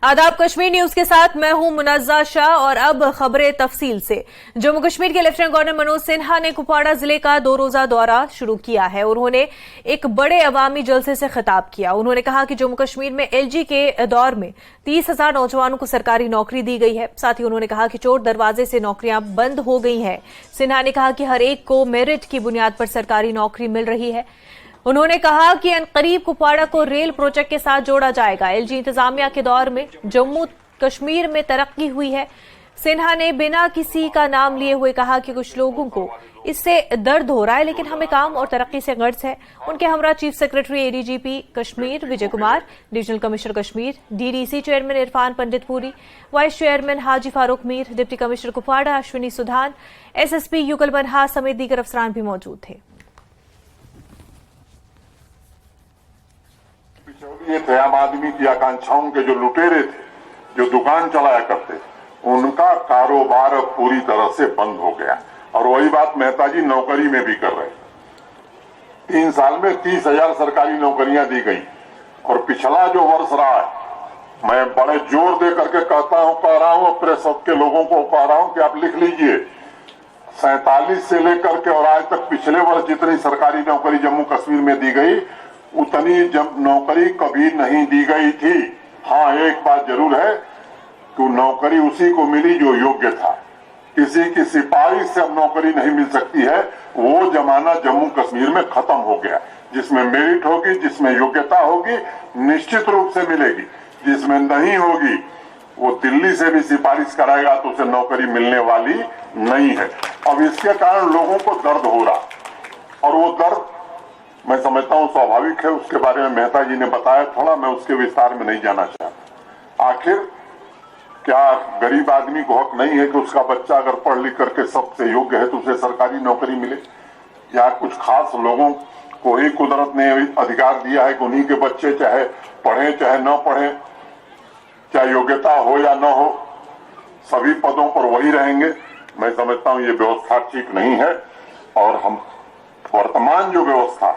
आदाब, कश्मीर न्यूज के साथ मैं हूं मुनज़्ज़ा शाह और अब खबरें तफसील से। जम्मू कश्मीर के लेफ्टिनेंट गवर्नर मनोज सिन्हा ने कुपवाड़ा जिले का 2 रोजा दौरा शुरू किया है। उन्होंने एक बड़े अवामी जलसे से खिताब किया। उन्होंने कहा कि जम्मू कश्मीर में एलजी के दौर में 30,000 नौजवानों को सरकारी नौकरी दी गई है। साथ ही उन्होंने कहा कि चोर दरवाजे से नौकरियां बंद हो गई हैं। सिन्हा ने कहा कि हर एक को मेरिट की बुनियाद पर सरकारी नौकरी मिल रही है। उन्होंने कहा कि अनकरीब कुपवाड़ा को रेल प्रोजेक्ट के साथ जोड़ा जाएगा। एलजी इंतजामिया के दौर में जम्मू कश्मीर में तरक्की हुई है। सिन्हा ने बिना किसी का नाम लिए हुए कहा कि कुछ लोगों को इससे दर्द हो रहा है, लेकिन हमें काम और तरक्की से गर्ज है। उनके हमरा chief secretary ADGP Kashmir Vijay Kumar, divisional commissioner Kashmir, DDC chairman Irfan Panditpuri, vice chairman Haji Farooq Mir, deputy commissioner Kupwara Ashwini Sudhan, SSP Yugal Banha समेत दीगर अफसरान भी मौजूद थे। ये थे आम आदमी की आकांक्षाओं के जो लुटेरे थे, जो दुकान चलाया करते, उनका कारोबार पूरी तरह से बंद हो गया। और वही बात मेहता जी नौकरी में भी कर रहे। 3 साल में 30,000 सरकारी नौकरियां दी गई। और पिछला जो वर्ष रहा है, मैं बड़े जोर दे करके कह रहा हूं अपने सबके लोगों को कह रहा हूं कि आप लिख लीजिए, 47 से लेकर के और आज तक पिछले वर्ष जितनी सरकारी नौकरी जम्मू कश्मीर में दी गई, उतनी नौकरी कभी नहीं दी गई थी। हाँ, एक बात जरूर है कि नौकरी उसी को मिली जो योग्य था। किसी की सिफारिश से अब नौकरी नहीं मिल सकती है। वो जमाना जम्मू कश्मीर में खत्म हो गया। जिसमें मेरिट होगी, जिसमें योग्यता होगी, निश्चित रूप से मिलेगी। जिसमें नहीं होगी, वो दिल्ली से भी सिफारिश कराएगा तो उसे नौकरी मिलने वाली नहीं है। अब इसके कारण लोगों को दर्द हो रहा, और वो दर्द मैं समझता हूं स्वाभाविक है। उसके बारे में मेहता जी ने बताया थोड़ा, मैं उसके विस्तार में नहीं जाना चाहता। आखिर क्या गरीब आदमी को हक नहीं है कि उसका बच्चा अगर पढ़ लिख करके सबसे योग्य है तो उसे सरकारी नौकरी मिले? या कुछ खास लोगों को ही कुदरत ने अधिकार दिया है कि उन्हीं के बच्चे चाहे पढ़े चाहे न पढ़े, चाहे योग्यता हो या न हो, सभी पदों पर वही रहेंगे? मैं समझता हूं ये व्यवस्था ठीक नहीं है। और हम वर्तमान जो व्यवस्था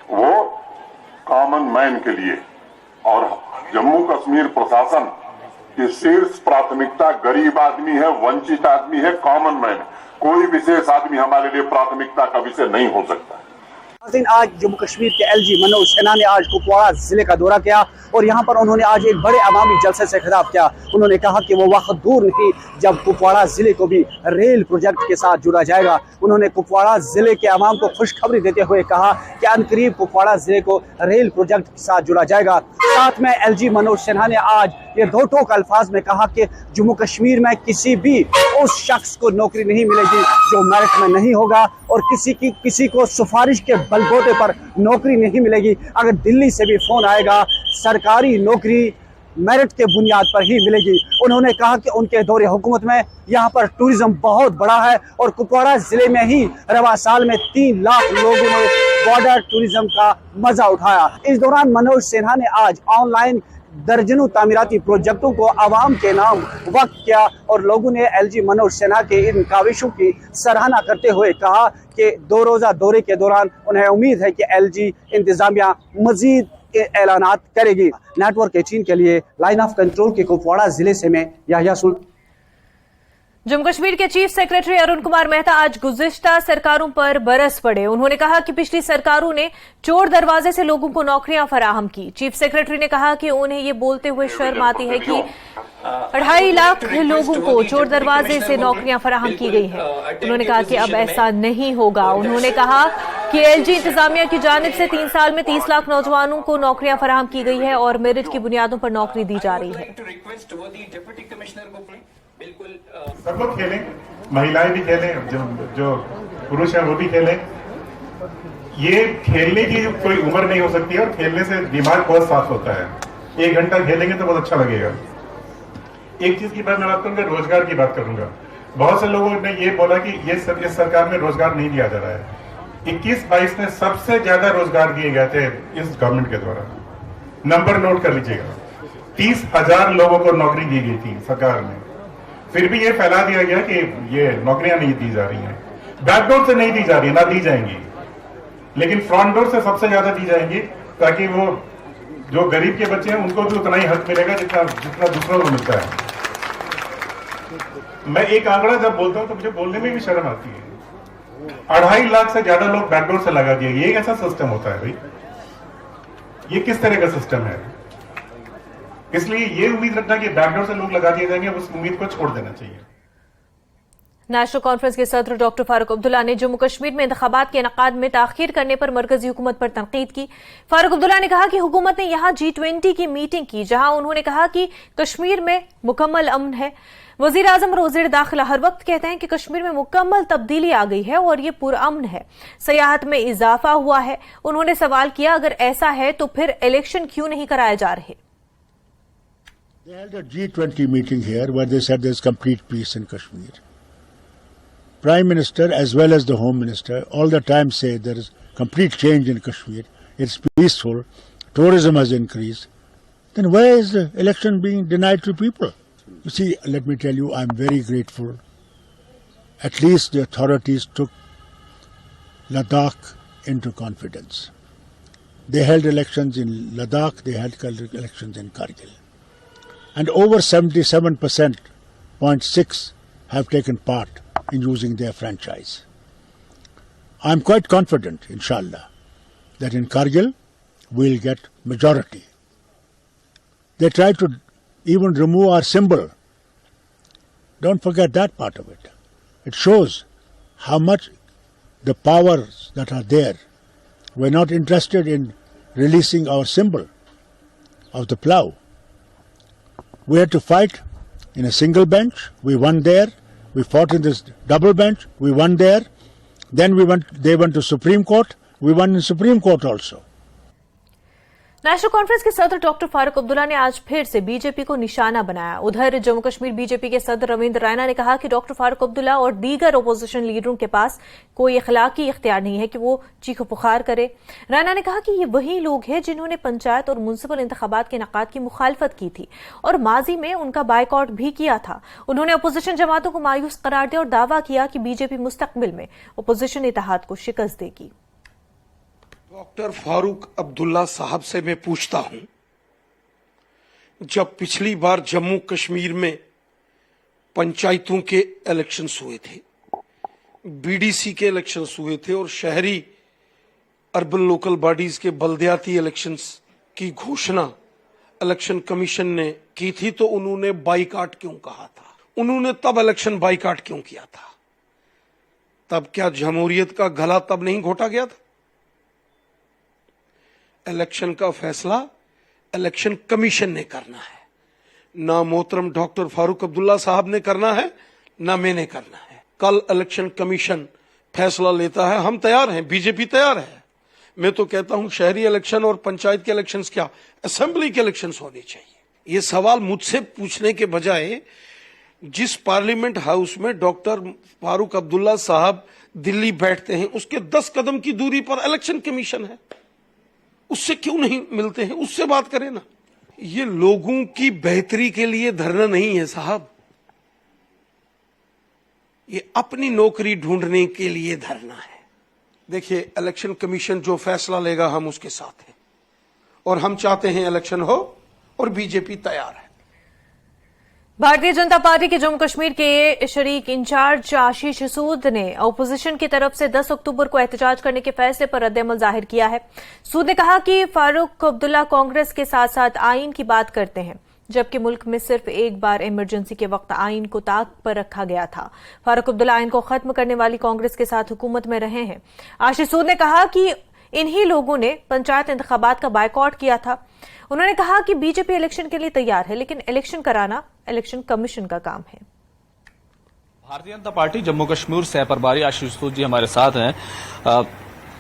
वो कॉमन मैन के लिए, और जम्मू कश्मीर प्रशासन की शीर्ष प्राथमिकता गरीब आदमी है, वंचित आदमी है, कॉमन मैन है। कोई विशेष आदमी हमारे लिए प्राथमिकता का विषय नहीं हो सकता। आज जम्मू कश्मीर के एलजी मनोज सिन्हा ने आज कुपवाड़ा जिले का दौरा किया और यहाँ पर उन्होंने आज एक बड़े अवामी जलसे से खिताब किया। उन्होंने कहा कि वो वक्त दूर नहीं जब कुपवाड़ा जिले को भी रेल प्रोजेक्ट के साथ जुड़ा जाएगा। उन्होंने कुपवाड़ा जिले के अवाम को खुशखबरी देते हुए कहा कि अनकरीब कुपवाड़ा जिले को रेल प्रोजेक्ट के साथ जुड़ा जाएगा। साथ में एलजी मनोज सिन्हा ने आज ये दो टोक अल्फाज में कहा कि जम्मू कश्मीर में किसी भी उस शख्स को नौकरी नहीं मिलेगी जो मेरिट में नहीं होगा, और किसी को सिफारिश के बलबूते पर नौकरी नहीं मिलेगी। अगर दिल्ली से भी फोन आएगा, सरकारी नौकरी मेरिट के बुनियाद पर ही मिलेगी। उन्होंने कहा कि उनके दौरे हुकूमत में यहाँ पर टूरिज्म बहुत बड़ा है और कुपवाड़ा जिले में ही रवा साल में 3 लाख लोगों ने बॉर्डर टूरिज्म का मजा उठाया। इस दौरान मनोज सिन्हा ने आज ऑनलाइन दर्जनों तामीराती प्रोजेक्टों को आवाम के नाम वक्त किया और लोगों ने एलजी मनोज सिन्हा के इन काविशों की सराहना करते हुए कहा कि 2 रोजा दौरे के दौरान उन्हें उम्मीद है कि एलजी इंतजामिया मजीद ऐलानात करेगी। नेटवर्क 18 के लिए लाइन ऑफ कंट्रोल के कुपवाड़ा जिले से मैं याहिया सुल्तान। जम्मू कश्मीर के चीफ सेक्रेटरी अरुण कुमार मेहता आज गुज़िश्ता सरकारों पर बरस पड़े। उन्होंने कहा कि पिछली सरकारों ने चोर दरवाजे से लोगों को नौकरियां फराहम की। चीफ सेक्रेटरी ने कहा कि उन्हें ये बोलते हुए शर्म आती है कि 2.5 लाख लोगों को चोर दरवाजे से नौकरियां फराहम की गई है। उन्होंने कहा कि अब ऐसा नहीं होगा। उन्होंने कहा कि एलजी इंतजामिया की जानिब से 3 साल में 30 लाख नौजवानों को नौकरियां फराहम की गई है और मेरिट की बुनियादों पर नौकरी दी जा रही है। सब लोग खेलें, महिलाएं भी खेलें, जो पुरुष हैं वो भी खेलें। ये खेलने की कोई उम्र नहीं हो सकती है और खेलने से दिमाग बहुत साफ होता है। 1 घंटा खेलेंगे तो बहुत अच्छा लगेगा। एक चीज की बात मैं बात करूंगा, रोजगार की बात करूंगा। बहुत से लोगों ने ये बोला कि इस सरकार में रोजगार नहीं दिया जा रहा है। 21-22 में सबसे ज्यादा रोजगार दिए गए थे इस गवर्नमेंट के द्वारा। नंबर नोट कर लीजिएगा, 30,000 लोगों को नौकरी दी गई थी सरकार में। फिर भी ये फैला दिया गया कि ये नौकरियां नहीं दी जा रही हैं। बैकडोर से नहीं दी जा रही, ना दी जाएंगी, लेकिन फ्रंट डोर से सबसे ज्यादा दी जाएंगी ताकि वो जो गरीब के बच्चे हैं उनको भी उतना ही हक मिलेगा जितना दूसरों को मिलता है। मैं एक आंकड़ा जब बोलता हूं तो मुझे बोलने में भी शर्म आती है। 2.5 लाख से ज्यादा लोग बैकडोर से लगा दिए। ये कैसा सिस्टम होता है भाई? ये किस तरह का सिस्टम है? इसलिए ये उम्मीद रखना कि बैकडोर से लोग लगा दिए जाएंगे, उस उम्मीद को छोड़ देना चाहिए। नेशनल कॉन्फ्रेंस के सदर डॉक्टर फारूक अब्दुल्ला ने जम्मू कश्मीर में इंतखाबात के इनेकाद में ताखीर करने पर मरकजी हुकूमत पर तनकीद की। फारूक अब्दुल्ला ने कहा कि हुकूमत ने यहां G20 की मीटिंग की, जहां उन्होंने कहा कि कश्मीर में मुकम्मल अमन है। वजीर आजम और वजीर दाखिला हर वक्त कहते हैं कि कश्मीर में मुकम्मल तब्दीली आ गई है और ये पुरअमन है, सयाहत में इजाफा हुआ है। उन्होंने सवाल किया, अगर ऐसा है तो फिर इलेक्शन क्यों नहीं कराए जा रहे? They held a G20 meeting here where they said there's complete peace in Kashmir. Prime Minister as well as the Home Minister all the time say there is complete change in Kashmir. It's peaceful. Tourism has increased. Then why is the election being denied to people? You see, let me tell you, I'm very grateful. At least the authorities took Ladakh into confidence. They held elections in Ladakh, they held elections in Kargil. And over 77.6% have taken part in using their franchise. I'm quite confident, inshallah, that in Kargil we'll get majority. They tried to even remove our symbol. Don't forget that part of it. It shows how much the powers that are there were not interested in releasing our symbol of the plough. We had to fight in a single bench. We won there. We fought in this double bench. We won there. Then they went to Supreme Court. We won in Supreme Court also. National conference के सदर doctor Farooq Abdullah ने आज फिर से BJP को निशाना बनाया। उधर जम्मू कश्मीर बीजेपी के सदर रविंद्र रैना ने कहा कि डॉक्टर फारूक अब्दुल्ला और दीगर ओपोजिशन लीडरों के पास कोई इखलाकी इख्तियार नहीं है कि वो चीखो पुकार करे। रैना ने कहा कि ये वही लोग हैं जिन्होंने पंचायत और म्युनिसिपल इंतखाबात के इनेकाद की मुखालफत की थी और माजी में उनका बायकॉट भी किया था। उन्होंने अपोजिशन जमातों को मायूस करार दिया और दावा किया कि बीजेपी मुस्तकबिल में अपोजिशन इत्तेहाद को शिकस्त देगी। डॉक्टर फारूक अब्दुल्ला साहब से मैं पूछता हूं, जब पिछली बार जम्मू कश्मीर में पंचायतों के इलेक्शंस हुए थे, बीडीसी के इलेक्शंस हुए थे और शहरी अर्बन लोकल बॉडीज के बल्दियाती इलेक्शंस की घोषणा इलेक्शन कमीशन ने की थी, तो उन्होंने बाइकाट क्यों कहा था? उन्होंने तब इलेक्शन बाइकाट क्यों किया था? तब क्या जमहूरियत का गला तब नहीं घोटा गया था? इलेक्शन का फैसला इलेक्शन कमीशन ने करना है, ना मोहतरम डॉक्टर फारूक अब्दुल्ला साहब ने करना है, ना मैंने करना है। कल इलेक्शन कमीशन फैसला लेता है, हम तैयार हैं, बीजेपी तैयार है। मैं तो कहता हूं शहरी इलेक्शन और पंचायत के इलेक्शंस क्या, असेंबली के इलेक्शंस होने चाहिए। ये सवाल मुझसे पूछने के बजाय जिस पार्लियामेंट हाउस में डॉक्टर फारूक अब्दुल्ला साहब दिल्ली बैठते हैं उसके 10 कदम की दूरी पर इलेक्शन कमीशन है, उससे क्यों नहीं मिलते हैं? उससे बात करें ना। ये लोगों की बेहतरी के लिए धरना नहीं है साहब, ये अपनी नौकरी ढूंढने के लिए धरना है। देखिए, इलेक्शन कमीशन जो फैसला लेगा हम उसके साथ हैं और हम चाहते हैं इलेक्शन हो और बीजेपी तैयार है। भारतीय जनता पार्टी के जम्मू कश्मीर के शरीक इंचार्ज आशीष सूद ने अपोजिशन की तरफ से 10 अक्टूबर को एहतजाज करने के फैसले पर रद्द-ए-अमल जाहिर किया है। सूद ने कहा कि फारूक अब्दुल्ला कांग्रेस के साथ साथ आईन की बात करते हैं, जबकि मुल्क में सिर्फ एक बार इमरजेंसी के वक्त आईन को ताक पर रखा गया था। फारूक अब्दुल्ला आईन को खत्म करने वाली कांग्रेस के साथ हुकूमत में रहे हैं। आशीष सूद ने कहा कि इन्हीं लोगों ने पंचायत इंतखाबात का बायकॉट किया था। उन्होंने कहा कि बीजेपी इलेक्शन के लिए तैयार है, लेकिन इलेक्शन कराना इलेक्शन कमीशन का काम है। भारतीय जनता पार्टी जम्मू कश्मीर सह प्रभारी आशीष सूद जी हमारे साथ हैं।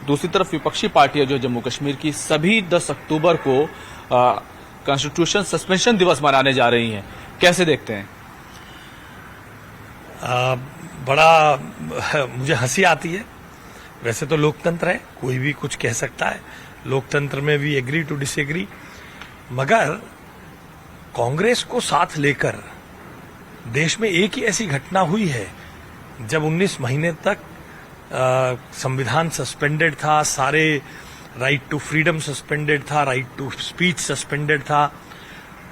दूसरी तरफ विपक्षी पार्टियां जो जम्मू कश्मीर की सभी 10 अक्टूबर को कॉन्स्टिट्यूशन सस्पेंशन दिवस मनाने जा रही हैं, कैसे देखते हैं? बड़ा मुझे हंसी आती है। वैसे तो लोकतंत्र है, कोई भी कुछ कह सकता है, लोकतंत्र में भी एग्री टू डिसएग्री, मगर कांग्रेस को साथ लेकर देश में एक ही ऐसी घटना हुई है जब 19 महीने तक संविधान सस्पेंडेड था, सारे राइट टू फ्रीडम सस्पेंडेड था, राइट टू स्पीच सस्पेंडेड था।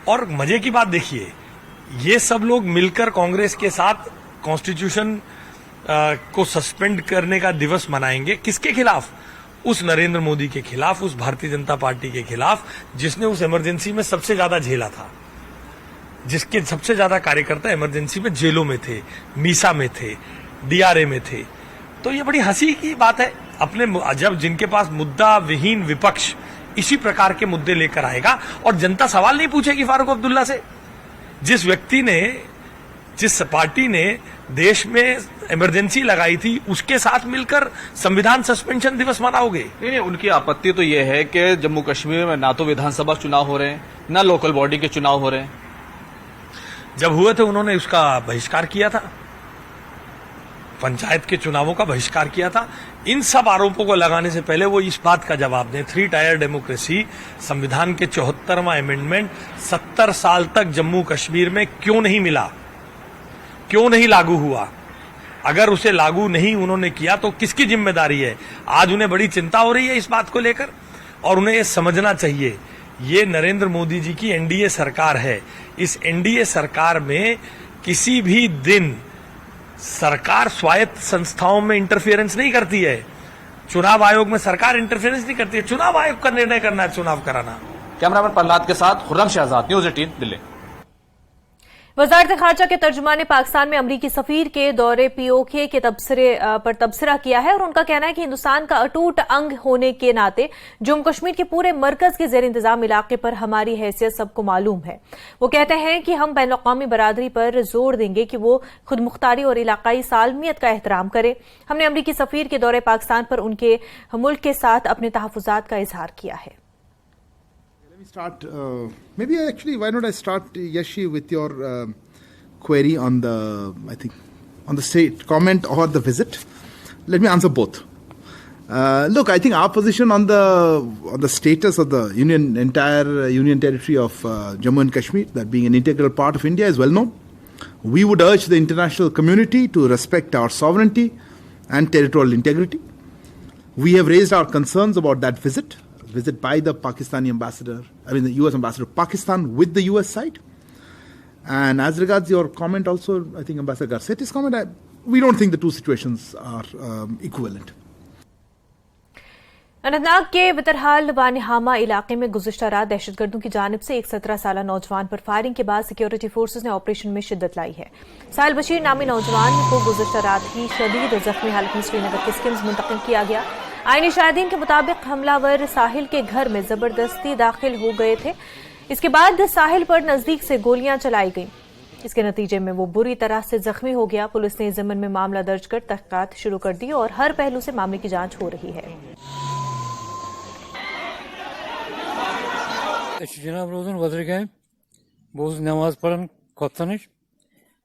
और मजे की बात देखिए, ये सब लोग मिलकर कांग्रेस के साथ कॉन्स्टिट्यूशन को सस्पेंड करने का दिवस मनाएंगे। किसके खिलाफ? उस नरेंद्र मोदी के खिलाफ, उस भारतीय जनता पार्टी के खिलाफ जिसने उस इमरजेंसी में सबसे ज्यादा झेला था, जिसके सबसे ज्यादा कार्यकर्ता इमरजेंसी में जेलों में थे, मीसा में थे, डीआरए में थे। तो ये बड़ी हंसी की बात है। अपने जब जिनके पास मुद्दा विहीन विपक्ष इसी प्रकार के मुद्दे लेकर आएगा और जनता सवाल नहीं पूछेगी फारूक अब्दुल्ला से। जिस व्यक्ति ने, जिस पार्टी ने देश में इमरजेंसी लगाई थी, उसके साथ मिलकर संविधान सस्पेंशन दिवस मनाओगे? नहीं, उनकी आपत्ति तो यह है कि जम्मू कश्मीर में ना तो विधानसभा चुनाव हो रहे हैं, ना लोकल बॉडी के चुनाव हो रहे हैं। जब हुए थे उन्होंने उसका बहिष्कार किया था, पंचायत के चुनावों का बहिष्कार किया था। इन सब आरोपों को लगाने से पहले वो इस बात का जवाब दें, 3 टायर डेमोक्रेसी, संविधान के 74वां अमेंडमेंट 70 साल तक जम्मू कश्मीर में क्यों नहीं मिला, क्यों नहीं लागू हुआ? अगर उसे लागू नहीं उन्होंने किया तो किसकी जिम्मेदारी है? आज उन्हें बड़ी चिंता हो रही है इस बात को लेकर, और उन्हें ये समझना चाहिए, ये नरेंद्र मोदी जी की एनडीए सरकार है। इस एनडीए सरकार में किसी भी दिन सरकार स्वायत्त संस्थाओं में इंटरफेरेंस नहीं करती है। चुनाव आयोग में सरकार इंटरफेरेंस नहीं करती है, चुनाव आयोग का निर्णय करना है चुनाव कराना। कैमरामैन प्रहलाद के साथ खुर्रम शहजाद, न्यूज़ 18 दिल्ली। वजारत खारजा के तर्जुमान ने पाकिस्तान में अमरीकी सफीर के दौरे पीओके के पर तबसरा किया है और उनका कहना है कि हिंदुस्तान का अटूट अंग होने के नाते जम्मू कश्मीर के पूरे मरकज के जेर इंतजाम इलाके पर हमारी हैसियत सबको मालूम है। वो कहते हैं कि हम बैन अवी बरादरी पर जोर देंगे कि वो खुद मुख्तारी और इलाकाई सालमियत का एहतराम करे। हमने अमरीकी सफीर के दौरे पाकिस्तान पर उनके मुल्क के साथ अपने तहफुजात का इजहार किया है। Let me start. Maybe actually, why not I start, Yashi, with your query on the, I think, on the state comment or the visit. Let me answer both. Look, I think our position on the status of the entire union territory of Jammu and Kashmir, that being an integral part of India, is well known. We would urge the international community to respect our sovereignty and territorial integrity. We have raised our concerns about that visit by the Pakistani ambassador, the US ambassador of Pakistan with the US side. And as regards your comment also, I think Ambassador Garcetti's comment, we don't think the two situations are equivalent. Anantnag के वितरहाल वानिहामा इलाके में गुज़िश्ता रात दहशतगर्दों की जानिब से एक 17 साला नौजवान पर फायरिंग के बाद सिक्योरिटी फोर्सेज ने ऑपरेशन में शिद्दत लाई है। साहिल बशीर नामी नौजवान को गुज़िश्ता रात ही शदीद जख्मी हालत में श्रीनगर के स्किम्स मुंतकिल किया गया। आईनी शाहिदीन के मुताबिक हमलावर साहिल के घर में जबरदस्ती दाखिल हो गए थे। इसके बाद साहिल पर नजदीक से गोलियां चलाई गईं। इसके नतीजे में वो बुरी तरह से जख्मी हो गया। पुलिस ने इस ज़मन में मामला दर्ज कर तहकीकात शुरू कर दी और हर पहलू से मामले की जांच हो रही है। जनाब रोजन वजर गए बहुत नमाज पढ़न खोतन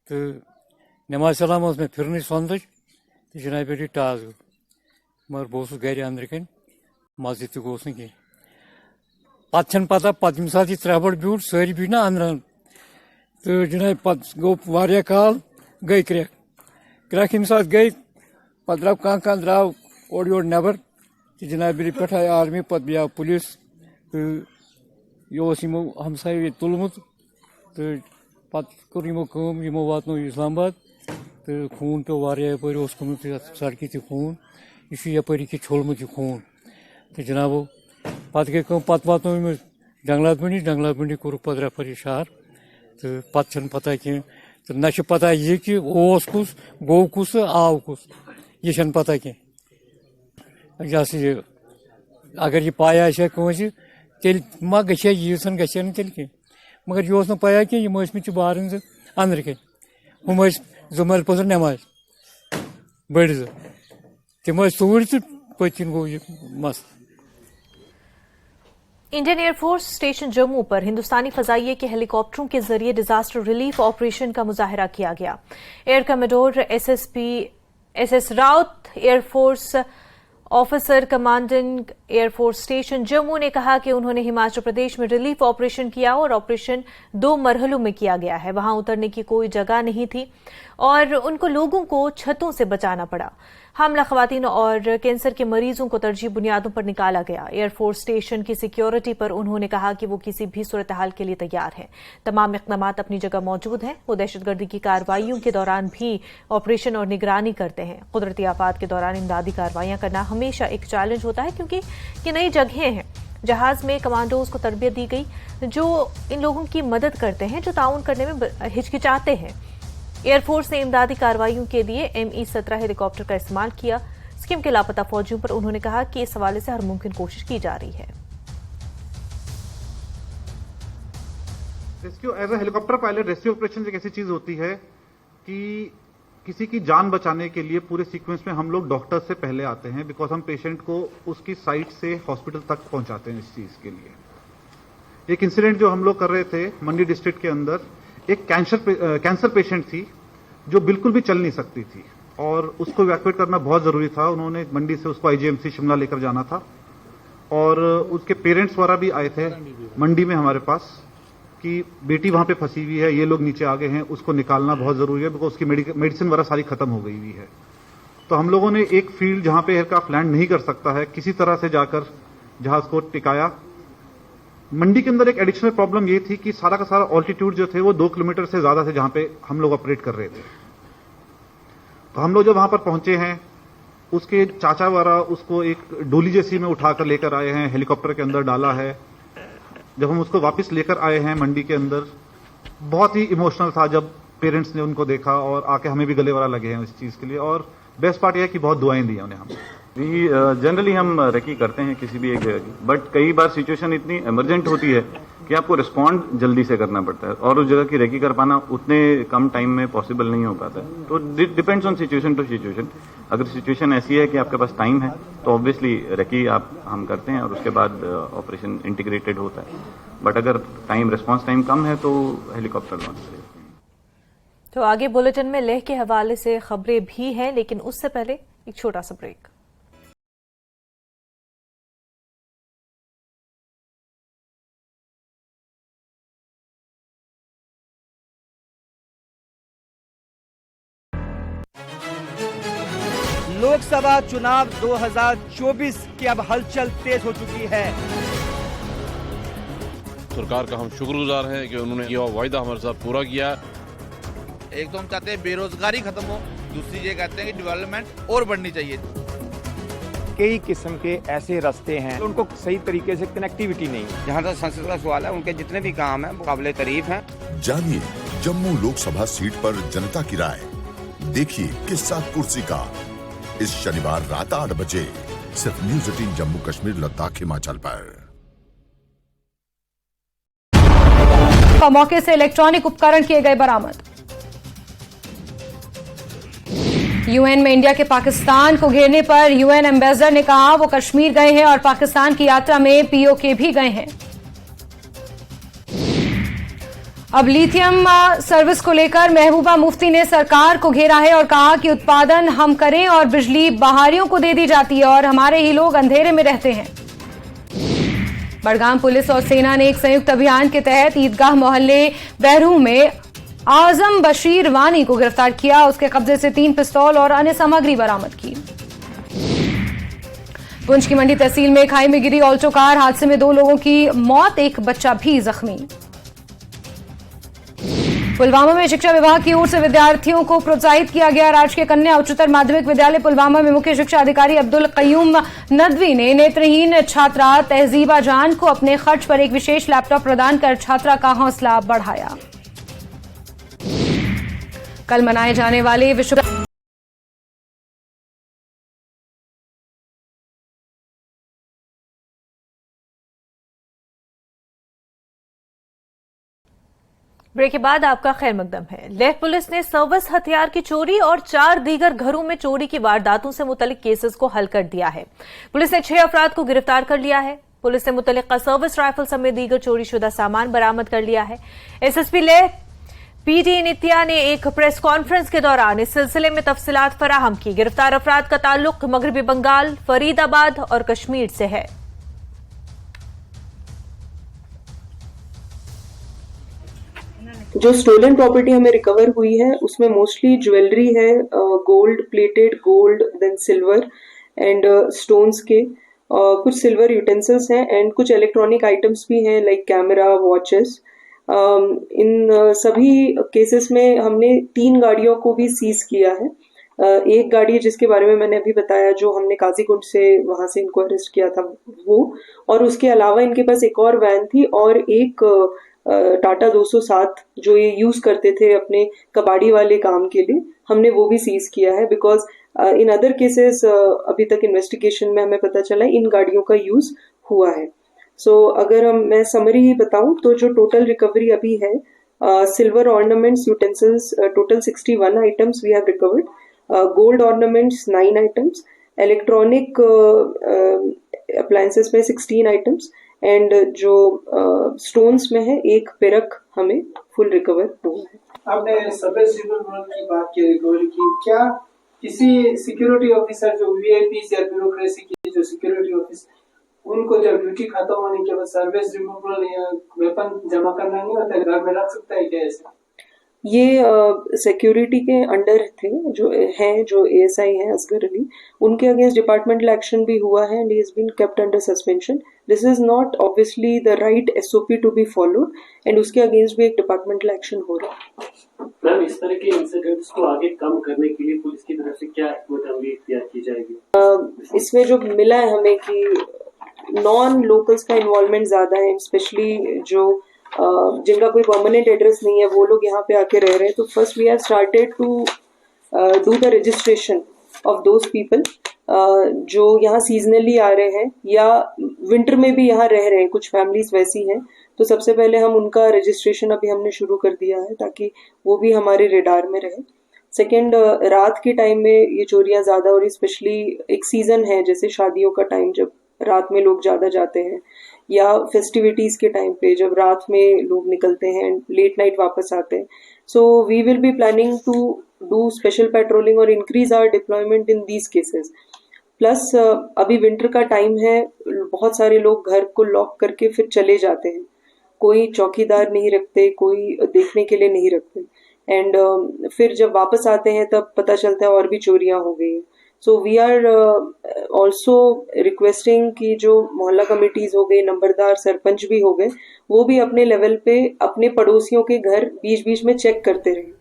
तो नमाज सलाम में फिर सोन तो जनाब बेटी टास गो मगर बहुत गर अंदर कन मस्जिद तो गोस कह पे पता पे यम सात यह 3 बट ब्यूट सारी भी ना अंदर तो जनाब पे गो वारिया काल गई क्रैक यम सात गई पे द्राव कह द्राव ओर योर नबर तो जनाब बेटी पे आय आर्मी पे बे पुलिस तो यह हमसाय तुलमुत तो पे यमो वातनो इस्लामाबाद तो खून पे वारिया यपर सड़क तक खून यह यपर छोलमुत यह खून तो जनाबो पे गई पे वातनो जंगलात बंडी कोर पे रेफर शहर तो पे पता कह तो न पता यह कि ओस कुस गो कुस आव कुस यह पता कह यह अगर यह पाय आ कंस तेल मा गया यीसन गया तेल कह मगर यह पाया कि यम बारन अंदर कन हम जुमल पसर नमाज बड़ तम तूर तो पन गो यह मस। इंडियन एयरफोर्स स्टेशन जम्मू पर हिंदुस्तानी फजाइये के हेलीकॉप्टरों के जरिए डिजास्टर रिलीफ ऑपरेशन का मुजाहरा किया गया। Air commander SS Raut, air force officer commandant air force station Jammu ने कहा कि उन्होंने हिमाचल प्रदेश में रिलीफ ऑपरेशन किया और ऑपरेशन 2 मरहलों में किया गया है। वहां उतरने की कोई जगह नहीं थी और उनको लोगों को छतों से बचाना पड़ा। हमला खवातीन और कैंसर के मरीजों को तरजीह बुनियादों पर निकाला गया। एयरफोर्स स्टेशन की सिक्योरिटी पर उन्होंने कहा कि वो किसी भी सूरत हाल के लिए तैयार हैं। तमाम इक़दामात अपनी जगह मौजूद हैं। वो दहशतगर्दी की कार्रवाइयों के दौरान भी ऑपरेशन और निगरानी करते हैं। कुदरती आफात के दौरान इमदादी कार्रवाइयां करना हमेशा एक चैलेंज होता है क्योंकि ये नई जगहें हैं। जहाज में कमांडोज को तरबियत दी गई जो इन लोगों की मदद करते हैं जो ताउन करने में हिचकिचाते हैं। एयरफोर्स ने इमदादी कार्रवाइयों के लिए ME-17 हेलीकॉप्टर का इस्तेमाल किया। सिक्किम के लापता फौजियों पर उन्होंने कहा कि इस हवाले से हर मुमकिन कोशिश की जा रही है। Rescue as a helicopter pilot rescue operation एक ऐसी चीज होती है कि किसी की जान बचाने के लिए पूरे सीक्वेंस में हम लोग डॉक्टर से पहले आते हैं, बिकॉज हम पेशेंट को उसकी साइट से हॉस्पिटल तक पहुंचाते हैं इस चीज के लिए। एक इंसिडेंट जो हम लोग कर रहे थे मंडी डिस्ट्रिक्ट के अंदर, एक कैंसर पेशेंट थी जो बिल्कुल भी चल नहीं सकती थी और उसको इवैक्यूएट करना बहुत जरूरी था। उन्होंने मंडी से उसको IGMC शिमला लेकर जाना था और उसके पेरेंट्स वगैरह भी आए थे मंडी में हमारे पास कि बेटी वहां पे फंसी हुई है, ये लोग नीचे आ गए हैं, उसको निकालना बहुत जरूरी है बिकॉज उसकी मेडिसिन वगैरह सारी खत्म हो गई हुई है। तो हम लोगों ने एक फील्ड जहां पे एयरक्राफ्ट लैंड नहीं कर सकता है किसी तरह से जाकर जहाज को टिकाया। मंडी के अंदर एक एडिशनल प्रॉब्लम ये थी कि सारा का सारा ऑल्टीट्यूड जो थे वो 2 किलोमीटर से ज्यादा से जहां पे हम लोग ऑपरेट कर रहे थे। तो हम लोग जब वहां पर पहुंचे हैं उसके चाचा वगैरह उसको एक डोली जैसी में उठाकर लेकर आए हैं, हेलीकॉप्टर के अंदर डाला है। जब हम उसको वापस लेकर आए हैं मंडी के अंदर, बहुत ही इमोशनल था जब पेरेंट्स ने उनको देखा और आके हमें भी गले वाला लगे हैं इस चीज के लिए। और बेस्ट पार्ट यह है कि बहुत दुआएं दी उन्हें हमें। जनरली हम रेकी करते हैं किसी भी एक जगह की, बट कई बार सिचुएशन इतनी इमरजेंट होती है कि आपको रिस्पॉन्ड जल्दी से करना पड़ता है और उस जगह की रेकी कर पाना उतने कम टाइम में पॉसिबल नहीं हो पाता है। तो depends on situation to situation. अगर सिचुएशन ऐसी है कि आपके पास टाइम है तो ऑब्वियसली रेकी हम करते हैं और उसके बाद ऑपरेशन इंटीग्रेटेड होता है। बट अगर रिस्पॉन्स टाइम कम है तो हेलीकॉप्टर लॉन्च करें। तो आगे बुलेटिन में लेह के हवाले से खबरें भी हैं, लेकिन उससे पहले एक छोटा सा ब्रेक। लोकसभा चुनाव 2024 की अब हलचल तेज हो चुकी है। सरकार का हम शुक्रगुजार हैं कि उन्होंने ये वायदा हमारे साथ पूरा किया। एक तो हम चाहते हैं बेरोजगारी खत्म हो, दूसरी ये कहते हैं कि डेवलपमेंट और बढ़नी चाहिए। कई किस्म के ऐसे रास्ते हैं उनको सही तरीके से कनेक्टिविटी नहीं। जहाँ तक संसद का सवाल है, उनके जितने भी काम हैं काबिले तारीफ हैं। जानिए जम्मू लोकसभा सीट पर जनता की राय। देखिए किस्सा कुर्सी का इस शनिवार रात 8 बजे सिर्फ न्यूज़ 18 जम्मू कश्मीर लद्दाख हिमाचल पर। मौके से इलेक्ट्रॉनिक उपकरण किए गए बरामद। यूएन में इंडिया के पाकिस्तान को घेरने पर यूएन एम्बेसडर ने कहा वो कश्मीर गए हैं और पाकिस्तान की यात्रा में पीओके भी गए हैं। अब लिथियम सर्विस को लेकर महबूबा मुफ्ती ने सरकार को घेरा है और कहा कि उत्पादन हम करें और बिजली बाहरियों को दे दी जाती है और हमारे ही लोग अंधेरे में रहते हैं। बड़गाम पुलिस और सेना ने एक संयुक्त अभियान के तहत ईदगाह मोहल्ले बहरू में आजम बशीर वानी को गिरफ्तार किया। उसके कब्जे से 3 पिस्तौल और अन्य सामग्री बरामद की। पुंछ की मंडी तहसील में खाई में गिरी ऑल्टो कार हादसे में 2 लोगों की मौत, एक बच्चा भी जख्मी। पुलवामा में शिक्षा विभाग की ओर से विद्यार्थियों को प्रोत्साहित किया गया। राजकीय कन्या उच्चतर माध्यमिक विद्यालय पुलवामा में मुख्य शिक्षा अधिकारी अब्दुल कयूम नदवी ने नेत्रहीन छात्रा तहजीबा जान को अपने खर्च पर एक विशेष लैपटॉप प्रदान कर छात्रा का हौसला बढ़ाया। कल मनाए जाने वाले विश्व ब्रेक के बाद आपका खैर मकदम है। लेह पुलिस ने सर्विस हथियार की चोरी और 4 दीगर घरों में चोरी की वारदातों से मुतल्लिक केसेस को हल कर दिया है। पुलिस ने 6 अफराद को गिरफ्तार कर लिया है। पुलिस ने मुतल्लिका सर्विस राइफल समेत दीगर चोरीशुदा सामान बरामद कर लिया है। एसएसपी लेह पीडी नित्या ने एक प्रेस कॉन्फ्रेंस के दौरान इस सिलसिले में तफसीलात फराहम की। गिरफ्तार अफराद का ताल्लुक मगरबी बंगाल, फरीदाबाद और कश्मीर से है। जो स्टोलन प्रॉपर्टी हमें रिकवर हुई है उसमें मोस्टली ज्वेलरी है, gold plated gold, then silver and stones के, कुछ सिल्वर यूटेंसिल्स हैं एंड कुछ इलेक्ट्रॉनिक आइटम्स भी हैं लाइक कैमरा, वॉचेस। इन सभी केसेस में हमने 3 गाड़ियों को भी सीज किया है। एक गाड़ी जिसके बारे में मैंने अभी बताया, जो हमने काजीकुंड से वहां से इनको अरेस्ट किया था वो, और उसके अलावा इनके पास एक और वैन थी और एक टाटा 207 जो ये यूज करते थे अपने कबाड़ी वाले काम के लिए, हमने वो भी सीज किया है। बिकॉज इन अदर केसेस अभी तक इन्वेस्टिगेशन में हमें पता चला इन गाड़ियों का यूज हुआ है। अगर मैं समरी बताऊं तो जो टोटल रिकवरी अभी है, silver ornaments, utensils total 61 items we have recovered, gold ornaments 9 items, electronic appliances में 16 आइटम्स एंड जो स्टोन्स में है एक पेरक हमें फुल रिकवर हुआ है। आपने सबसिक्योरिटी की बात की, रिकवरी की, क्या किसी सिक्योरिटी ऑफिसर जो वीआईपी या ब्यूरोक्रेसी की जो सिक्योरिटी ऑफिस, उनको जब ड्यूटी खत्म होने के बाद सर्विस रिमूवल या वेपन जमा करना नहीं होता, घर में रख सकता है क्या ऐसे? ये सिक्योरिटी के अंडर थे, जो एएसआई हैं असगर अली, उनके अगेंस्ट डिपार्टमेंटल एक्शन भी हुआ है and he has been kept under suspension. This is not obviously the right SOP to be followed and उसके अगेंस्ट भी एक डिपार्टमेंटल एक्शन हो रहा है। मैम, इस तरह के इंसिडेंट्स को आगे कम करने के लिए पुलिस की तरफ से क्या मुतम्मी इख्तियार की जाएगी? इसमें जो मिला है हमें कि नॉन लोकल्स का इन्वॉल्वमेंट ज्यादा है, स्पेशली जो जिनका कोई परमानेंट एड्रेस नहीं है वो लोग यहाँ पे आके रह रहे हैं। तो first we have started to do the registration of those people जो यहाँ सीजनली आ रहे हैं या विंटर में भी यहाँ रह रहे हैं, कुछ फैमिलीज वैसी हैं। तो सबसे पहले हम उनका रजिस्ट्रेशन अभी हमने शुरू कर दिया है ताकि वो भी हमारे रेडार में रहे। सेकेंड, रात के टाइम में ये चोरियां ज्यादा हो रही, स्पेशली एक सीजन है जैसे शादियों का टाइम, जब रात में लोग ज्यादा जाते हैं, या फेस्टिविटीज के टाइम पे जब रात में लोग निकलते हैं लेट नाइट वापस आते हैं। So we will be planning to do special patrolling और increase our deployment in these cases. Plus अभी विंटर का टाइम है, बहुत सारे लोग घर को लॉक करके फिर चले जाते हैं, कोई चौकीदार नहीं रखते, कोई देखने के लिए नहीं रखते एंड फिर जब वापस आते हैं तब पता चलता है और भी चोरियां हो गई। So we are also requesting कि जो मोहल्ला कमेटीज हो गए, नंबरदार, सरपंच भी हो गए, वो भी अपने लेवल पे अपने पड़ोसियों के घर बीच बीच में चेक करते रहे।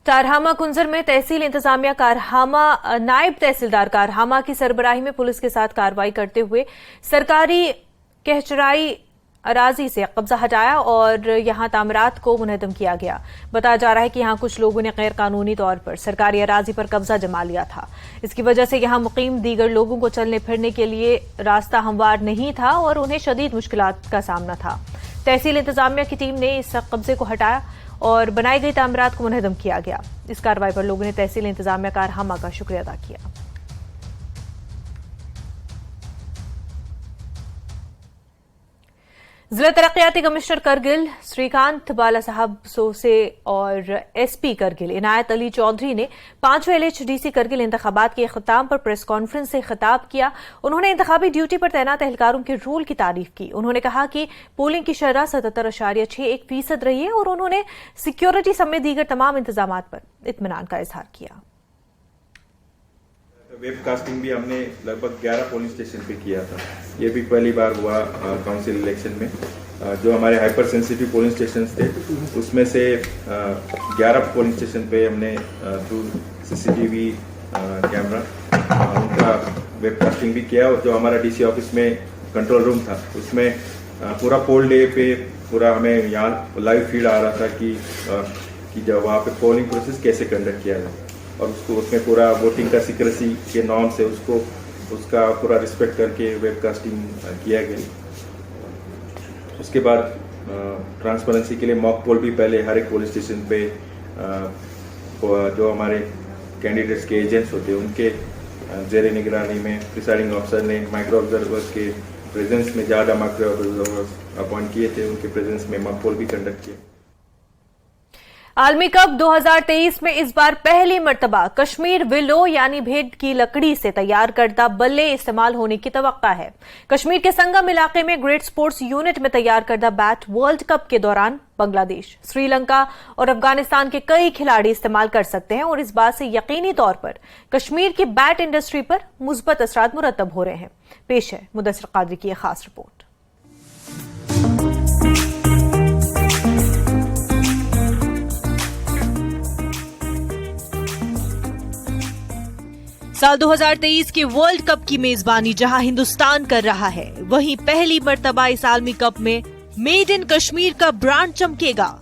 कारहामा कुंजर में तहसील इंतजामिया कारहामा नायब तहसीलदार कारहामा की सरबराही में पुलिस के साथ कार्रवाई करते हुए सरकारी कहचराई अराजी से कब्जा हटाया और यहां तामीरात को मुनहदम किया गया। बताया जा रहा है कि यहां कुछ लोगों ने गैर कानूनी तौर पर सरकारी अराजी पर कब्जा जमा लिया था। इसकी वजह से यहां मुकीम दीगर लोगों को चलने फिरने के लिए रास्ता हमवार नहीं था और उन्हें शदीद मुश्किलात का सामना था। तहसील इंतजामिया की टीम ने इस कब्जे को हटाया और बनाई गई तामीरात को मुनहदम किया गया। इस कार्रवाई पर लोगों ने तहसील इंतजामिया कारहामा का शुक्रिया अदा किया। जिला तरक्याती कमिश्नर करगिल श्रीकांत बाला साहब सोसे और एसपी करगिल इनायत अली चौधरी ने 5वें एलएचडीसी करगिल इंतखाबात के अख्ताम पर प्रेस कॉन्फ्रेंस से खिताब किया। उन्होंने इंतखाबी ड्यूटी पर तैनात एहलकारों के रोल की तारीफ की। उन्होंने कहा कि पोलिंग की शरह 77.61% रही है और उन्होंने सिक्योरिटी समेत दीगर तमाम इंतजाम पर इत्मीनान का इजहार किया। वेबकास्टिंग भी हमने लगभग 11 पोलिंग स्टेशन पे किया था। ये भी पहली बार हुआ काउंसिल इलेक्शन में। जो हमारे हाइपर सेंसिटिव पोलिंग स्टेशन थे उसमें से 11 पोलिंग स्टेशन पे हमने थ्रू सीसीटीवी कैमरा उनका वेबकास्टिंग भी किया। और जो हमारा डीसी ऑफिस में कंट्रोल रूम था उसमें पूरा पोल डे पे पूरा हमें यहाँ लाइव फीड आ रहा था कि जब वहाँ पे पोलिंग प्रोसेस कैसे कंडक्ट किया जाए और उसको उसमें पूरा वोटिंग का सिक्रेसी के नॉर्म से उसका पूरा रिस्पेक्ट करके वेबकास्टिंग किया गया। उसके बाद ट्रांसपेरेंसी के लिए मॉक पोल भी पहले हर एक पोलिंग स्टेशन पे जो हमारे कैंडिडेट्स के एजेंट्स होते हैं उनके जेर निगरानी में प्रिसाइडिंग ऑफिसर ने माइक्रो ऑब्जर्वर्स के प्रेजेंस में ज़्यादा माइक्रो ऑब्जर्वर्स अपॉइंट किए थे, उनके प्रेजेंस में मॉक पोल भी कंडक्ट किए। आलमी कप 2023 में इस बार पहली मर्तबा कश्मीर विलो यानी भेड़ की लकड़ी से तैयार करदा बल्ले इस्तेमाल होने की तवक्का है। कश्मीर के संगम इलाके में ग्रेट स्पोर्ट्स यूनिट में तैयार करदा बैट वर्ल्ड कप के दौरान बांग्लादेश, श्रीलंका और अफगानिस्तान के कई खिलाड़ी इस्तेमाल कर सकते हैं और इस बात से यकीनी तौर पर कश्मीर की बैट इंडस्ट्री पर मुस्बत असरात मुरतब हो रहे हैं। पेश है मुदस्सिर कादरी की एक खास रिपोर्ट। साल 2023 के वर्ल्ड कप की मेजबानी जहां हिंदुस्तान कर रहा है, वहीं पहली मर्तबा इस आलमी कप में मेड इन कश्मीर का ब्रांड चमकेगा।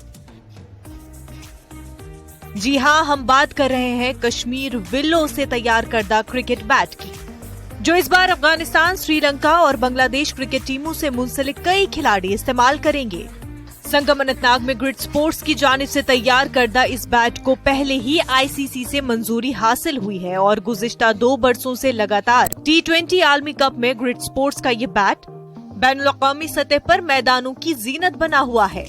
जी हां, हम बात कर रहे हैं कश्मीर विलो से तैयार करदा क्रिकेट बैट की, जो इस बार अफगानिस्तान, श्रीलंका और बांग्लादेश क्रिकेट टीमों से मुंसलिक कई खिलाड़ी इस्तेमाल करेंगे। संगम अनंतनाग में ग्रिड स्पोर्ट्स की जानिब से तैयार करदा इस बैट को पहले ही आईसीसी से मंजूरी हासिल हुई है और गुज़िश्ता 2 बरसों से लगातार T20 आलमी कप में ग्रिड स्पोर्ट्स का ये बैट बैनुल-अक़वामी सतह पर मैदानों की जीनत बना हुआ है।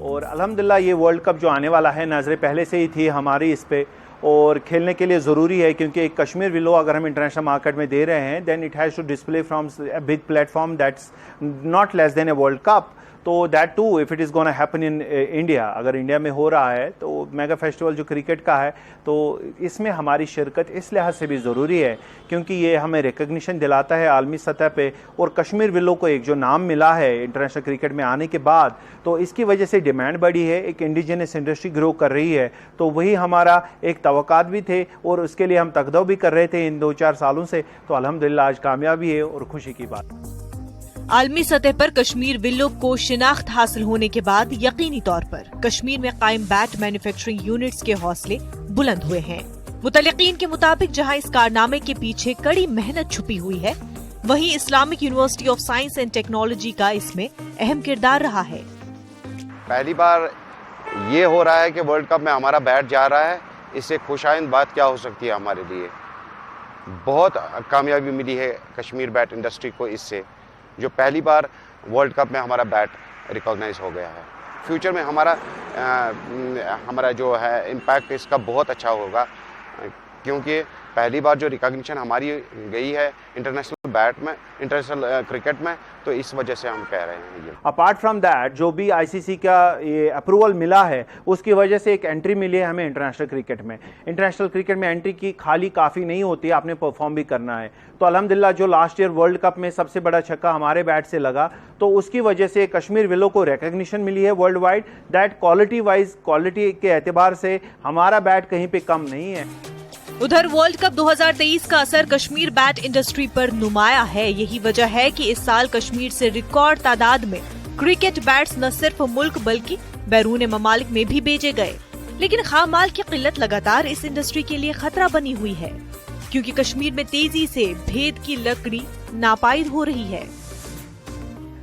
और अल्हम्दुलिल्लाह ये वर्ल्ड कप जो आने वाला है, नजरें पहले से ही थी हमारी इस पे, और खेलने के लिए ज़रूरी है क्योंकि एक कश्मीर विलो अगर हम इंटरनेशनल मार्केट में दे रहे हैं, then it has to display from a big platform that's not less than a world cup. तो that too if it is gonna happen in India, अगर इंडिया में हो रहा है तो मेगा फेस्टिवल जो क्रिकेट का है, तो इसमें हमारी शिरकत इस लिहाज से भी ज़रूरी है क्योंकि ये हमें रिकग्निशन दिलाता है आलमी सतह पे, और कश्मीर विलो को एक जो नाम मिला है इंटरनेशनल क्रिकेट में आने के बाद, तो इसकी वजह से डिमांड बढ़ी है, एक इंडिजिनस इंडस्ट्री ग्रो कर रही है। तो वही हमारा एक तवक्कात भी थे और उसके लिए हम तकदो भी कर रहे थे इन 2-4 सालों से, तो अल्हम्दुलिल्लाह आज कामयाबी है और खुशी की बात। आलमी सतह पर कश्मीर विलो को शिनाख्त हासिल होने के बाद यकीनी तौर पर कश्मीर में कायम बैट मैन्युफैक्चरिंग यूनिट्स के हौसले बुलंद हुए हैं। मुतल्लिकीन के मुताबिक जहां इस कारनामे के पीछे कड़ी मेहनत छुपी हुई है, वहीं Islamic university of science and technology का इसमें अहम किरदार रहा है। पहली बार ये हो रहा है कि वर्ल्ड कप में हमारा बैट जा रहा है, इससे खुशाइंद बात क्या हो सकती है हमारे लिए। बहुत कामयाबी मिली है कश्मीर बैट इंडस्ट्री को इससे, जो पहली बार वर्ल्ड कप में हमारा बैट रिकॉग्नाइज हो गया है। फ्यूचर में हमारा जो है इम्पैक्ट इसका बहुत अच्छा होगा क्योंकि पहली बार जो रिकॉग्निशन हमारी गई है इंटरनेशनल बैट में, इंटरनेशनल क्रिकेट में, तो इस वजह से हम कह रहे हैं। ये अपार्ट फ्रॉम दैट जो भी आईसीसी का ये अप्रूवल मिला है, उसकी वजह से एक एंट्री मिली है हमें इंटरनेशनल क्रिकेट में। इंटरनेशनल क्रिकेट में एंट्री की खाली काफ़ी नहीं होती, आपने परफॉर्म भी करना है। तो अल्हम्दुलिल्लाह जो लास्ट ईयर वर्ल्ड कप में सबसे बड़ा छक्का हमारे बैट से लगा, तो उसकी वजह से कश्मीर विलो को रिकग्निशन मिली है वर्ल्ड वाइड, दैट क्वालिटी के एतबार से हमारा बैट कहीं पे कम नहीं है। उधर वर्ल्ड कप 2023 का असर कश्मीर बैट इंडस्ट्री पर नुमाया है। यही वजह है कि इस साल कश्मीर से रिकॉर्ड तादाद में क्रिकेट बैट्स न सिर्फ मुल्क बल्कि बैरून ममालिक में भी भेजे गए। लेकिन खाम माल की किल्लत लगातार इस इंडस्ट्री के लिए खतरा बनी हुई है क्योंकि कश्मीर में तेजी से भेद की लकड़ी नापायद हो रही है।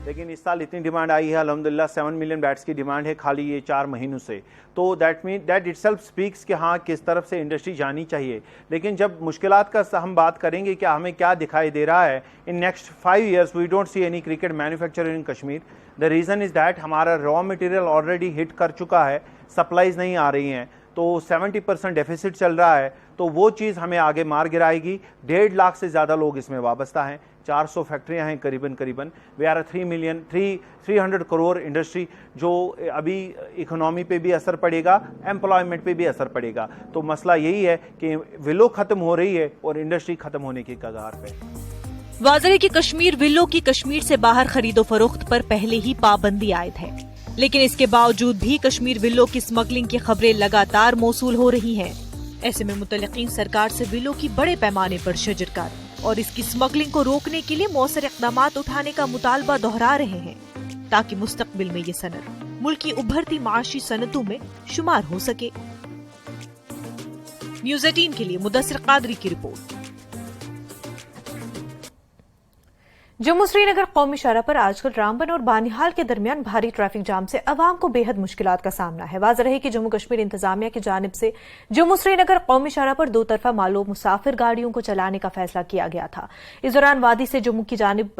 लेकिन इस साल इतनी डिमांड आई है, अल्हम्दुलिल्लाह 7 मिलियन बैट्स की डिमांड है खाली ये 4 महीनों से। तो दैट इटसेल्फ स्पीक्स कि हाँ किस तरफ से इंडस्ट्री जानी चाहिए। लेकिन जब मुश्किलात का हम बात करेंगे कि हमें क्या दिखाई दे रहा है, in next 5 years we don't see any cricket manufacturer in Kashmir. The reason is that हमारा रॉ मटेरियल ऑलरेडी हिट कर चुका है, सप्लाईज नहीं आ रही हैं, तो 70% डेफिसिट चल रहा है। तो वो चीज़ हमें आगे मार गिराएगी। 1.5 लाख से ज़्यादा लोग इसमें वाबस्ता हैं, 400 फैक्ट्रियां हैं करीबन। वी आर 300 करोड़ इंडस्ट्री, जो अभी इकोनॉमी पे भी असर पड़ेगा, एम्प्लॉयमेंट पे भी असर पड़ेगा। तो मसला यही है कि विलो ख़त्म हो रही है और इंडस्ट्री ख़त्म होने की कगार पे। वाज़ेह है कि कश्मीर विलो की कश्मीर से बाहर खरीदो फरोख्त पर पहले ही पाबंदी आयद है, लेकिन इसके बावजूद भी कश्मीर विलो की स्मगलिंग की खबरें लगातार मौसूल हो रही हैं। ऐसे में मुतल्लिकीन सरकार से विलो की बड़े पैमाने पर शजरकारी और इसकी स्मगलिंग को रोकने के लिए मौसर इक़दामात उठाने का मुतालबा दोहरा रहे हैं ताकि मुस्तकबिल में ये सनत मुल्क की उभरती माशी सनतों में शुमार हो सके। न्यूज़ 18 के लिए मुदस्सिर कादरी की रिपोर्ट। जम्मू श्रीनगर कौमी शाहरा पर आजकल रामबन और बानिहाल के दरमियान भारी ट्रैफिक जाम से अवाम को बेहद मुश्किलात का सामना है। वाज़ेह रहे कि जम्मू कश्मीर इंतजामिया की जानिब से जम्मू श्रीनगर कौमी शाहरा पर 2 तरफा मालो मुसाफिर गाड़ियों को चलाने का फैसला किया गया था। इस दौरान वादी से जम्मू की जानिब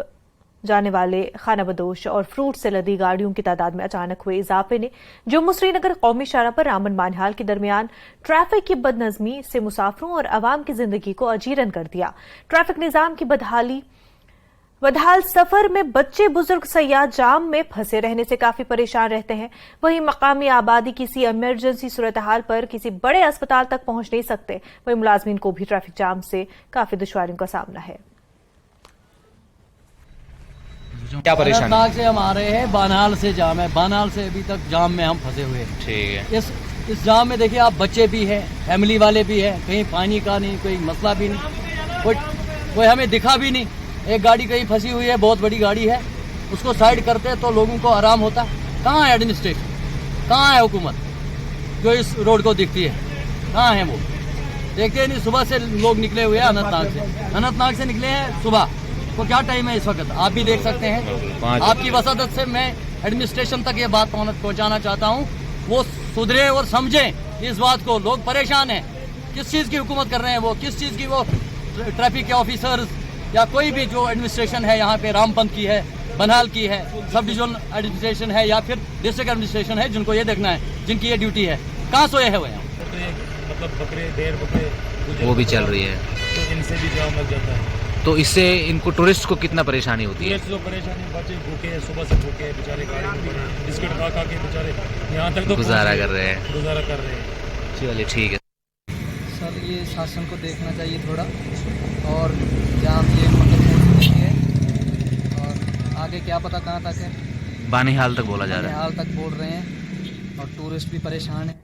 जाने वाले खानाबदोश और फ्रूट से लदी गाड़ियों की तादाद में अचानक हुए इजाफे ने जम्मू श्रीनगर कौमी शाहराह पर रामन बानिहाल के दरमियान ट्रैफिक की बदनज़मी से मुसाफिरों और आवाम की जिंदगी को अजीरन कर दिया। ट्रैफिक निजाम की बदहाल सफर में बच्चे बुजुर्ग सयाह जाम में फंसे रहने से काफी परेशान रहते हैं। वहीं मकामी आबादी किसी इमरजेंसी सूरत हाल पर किसी बड़े अस्पताल तक पहुंच नहीं सकते। वहीं मुलाजमीन को भी ट्रैफिक जाम से काफी दुश्वारियों का सामना है। क्या परेशानी? अनंतनाग से हम आ रहे हैं, बानाल से जाम है, बानाल से अभी तक जाम में हम फंसे हुए हैं। ठीक है। इस जाम में देखिए आप, बच्चे भी हैं, फैमिली वाले भी हैं, कहीं पानी का नहीं, कोई मसला भी नहीं, कोई हमें दिखा भी नहीं। एक गाड़ी कहीं फंसी हुई है, बहुत बड़ी गाड़ी है, उसको साइड करते तो लोगों को आराम होता। कहाँ है एडमिनिस्ट्रेशन, कहाँ है हुकूमत जो इस रोड को दिखती है? कहाँ है वो? देखते नहीं। सुबह से लोग निकले हुए हैं अनंतनाग से निकले हैं सुबह। तो क्या टाइम है इस वक्त, आप भी देख सकते हैं। आपकी वसादत से मैं एडमिनिस्ट्रेशन तक ये बात पहुंचाना चाहता हूं, वो सुधरे और समझें इस बात को। लोग परेशान हैं, किस चीज़ की हुकूमत कर रहे हैं वो, किस चीज़ की वो ट्रैफिक के ऑफिसर्स या कोई भी जो एडमिनिस्ट्रेशन है यहाँ पे, रामपंत की है, बनहाल की है, सब डिवीजन एडमिनिस्ट्रेशन है या फिर डिस्ट्रिक्ट एडमिनिस्ट्रेशन है, जिनको ये देखना है, जिनकी ये ड्यूटी है, कहाँ सोए हैं वो यहाँ? मतलब बकरे, देर बकरे वो भी चल रही है, तो इनसे भी जाम लग जाता है। तो इससे इनको टूरिस्ट को कितना परेशानी होती है? टूरिस्ट को परेशानी, बच्चे भूखे हैं, सुबह से भूखे हैं बेचारे, गाड़ी में पड़े बिस्किट खा खा के बेचारे यहाँ तक तो गुजारा कर रहे हैं। चलिए ठीक है सर, ये शासन को देखना चाहिए थोड़ा, और जाम ये मतलब देखिए, और आगे क्या पता कहाँ तक है। बानिहाल तक बोला जा रहा है, बानिहाल तक बोल रहे हैं, और टूरिस्ट भी परेशान है।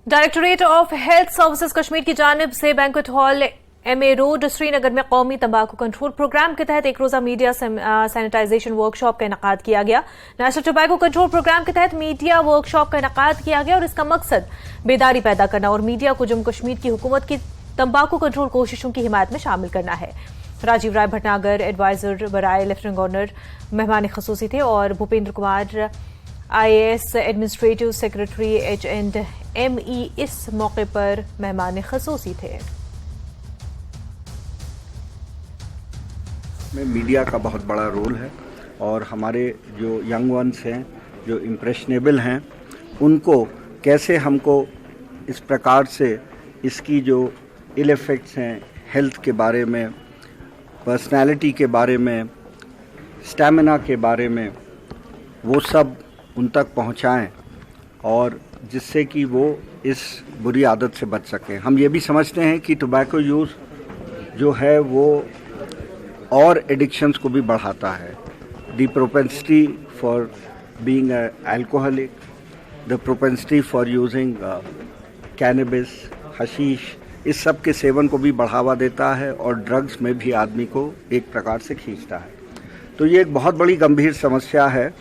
Directorate of health services Kashmir की जानिब से banquet hall MA road Srinagar में कौमी तंबाकू कंट्रोल प्रोग्राम के तहत एक रोजा मीडिया सैनिटाइजेशन वर्कशॉप का इनेकाद किया गया। नेशनल टोबैको कंट्रोल प्रोग्राम के तहत मीडिया वर्कशॉप का इनेकाद किया गया और इसका मकसद बेदारी पैदा करना और मीडिया को जम्मू कश्मीर की हुकूमत की तंबाकू कंट्रोल कोशिशों की हिमायत में शामिल करना है। राजीव राय भटनागर एडवाइजर बराए लेफ्टिनेंट गवर्नर मेहमान खसूसी थे और Bhupendra Kumar IAS administrative secretary H&ME इस मौके पर मेहमान खसूसी थे। में मीडिया का बहुत बड़ा रोल है और हमारे जो यंग वंस हैं, जो इम्प्रेशनेबल हैं, उनको कैसे हमको इस प्रकार से इसकी जो इल इफ़ेक्ट्स हैं हेल्थ के बारे में, पर्सनालिटी के बारे में, स्टैमिना के बारे में, वो सब उन तक पहुंचाएं और जिससे कि वो इस बुरी आदत से बच सकें। हम ये भी समझते हैं कि टोबैको यूज़ जो है वो और एडिक्शंस को भी बढ़ाता है। The propensity for being alcoholic, the propensity for using cannabis, hashish, इस सब के सेवन को भी बढ़ावा देता है और ड्रग्स में भी आदमी को एक प्रकार से खींचता है। तो ये एक बहुत बड़ी गंभीर समस्या है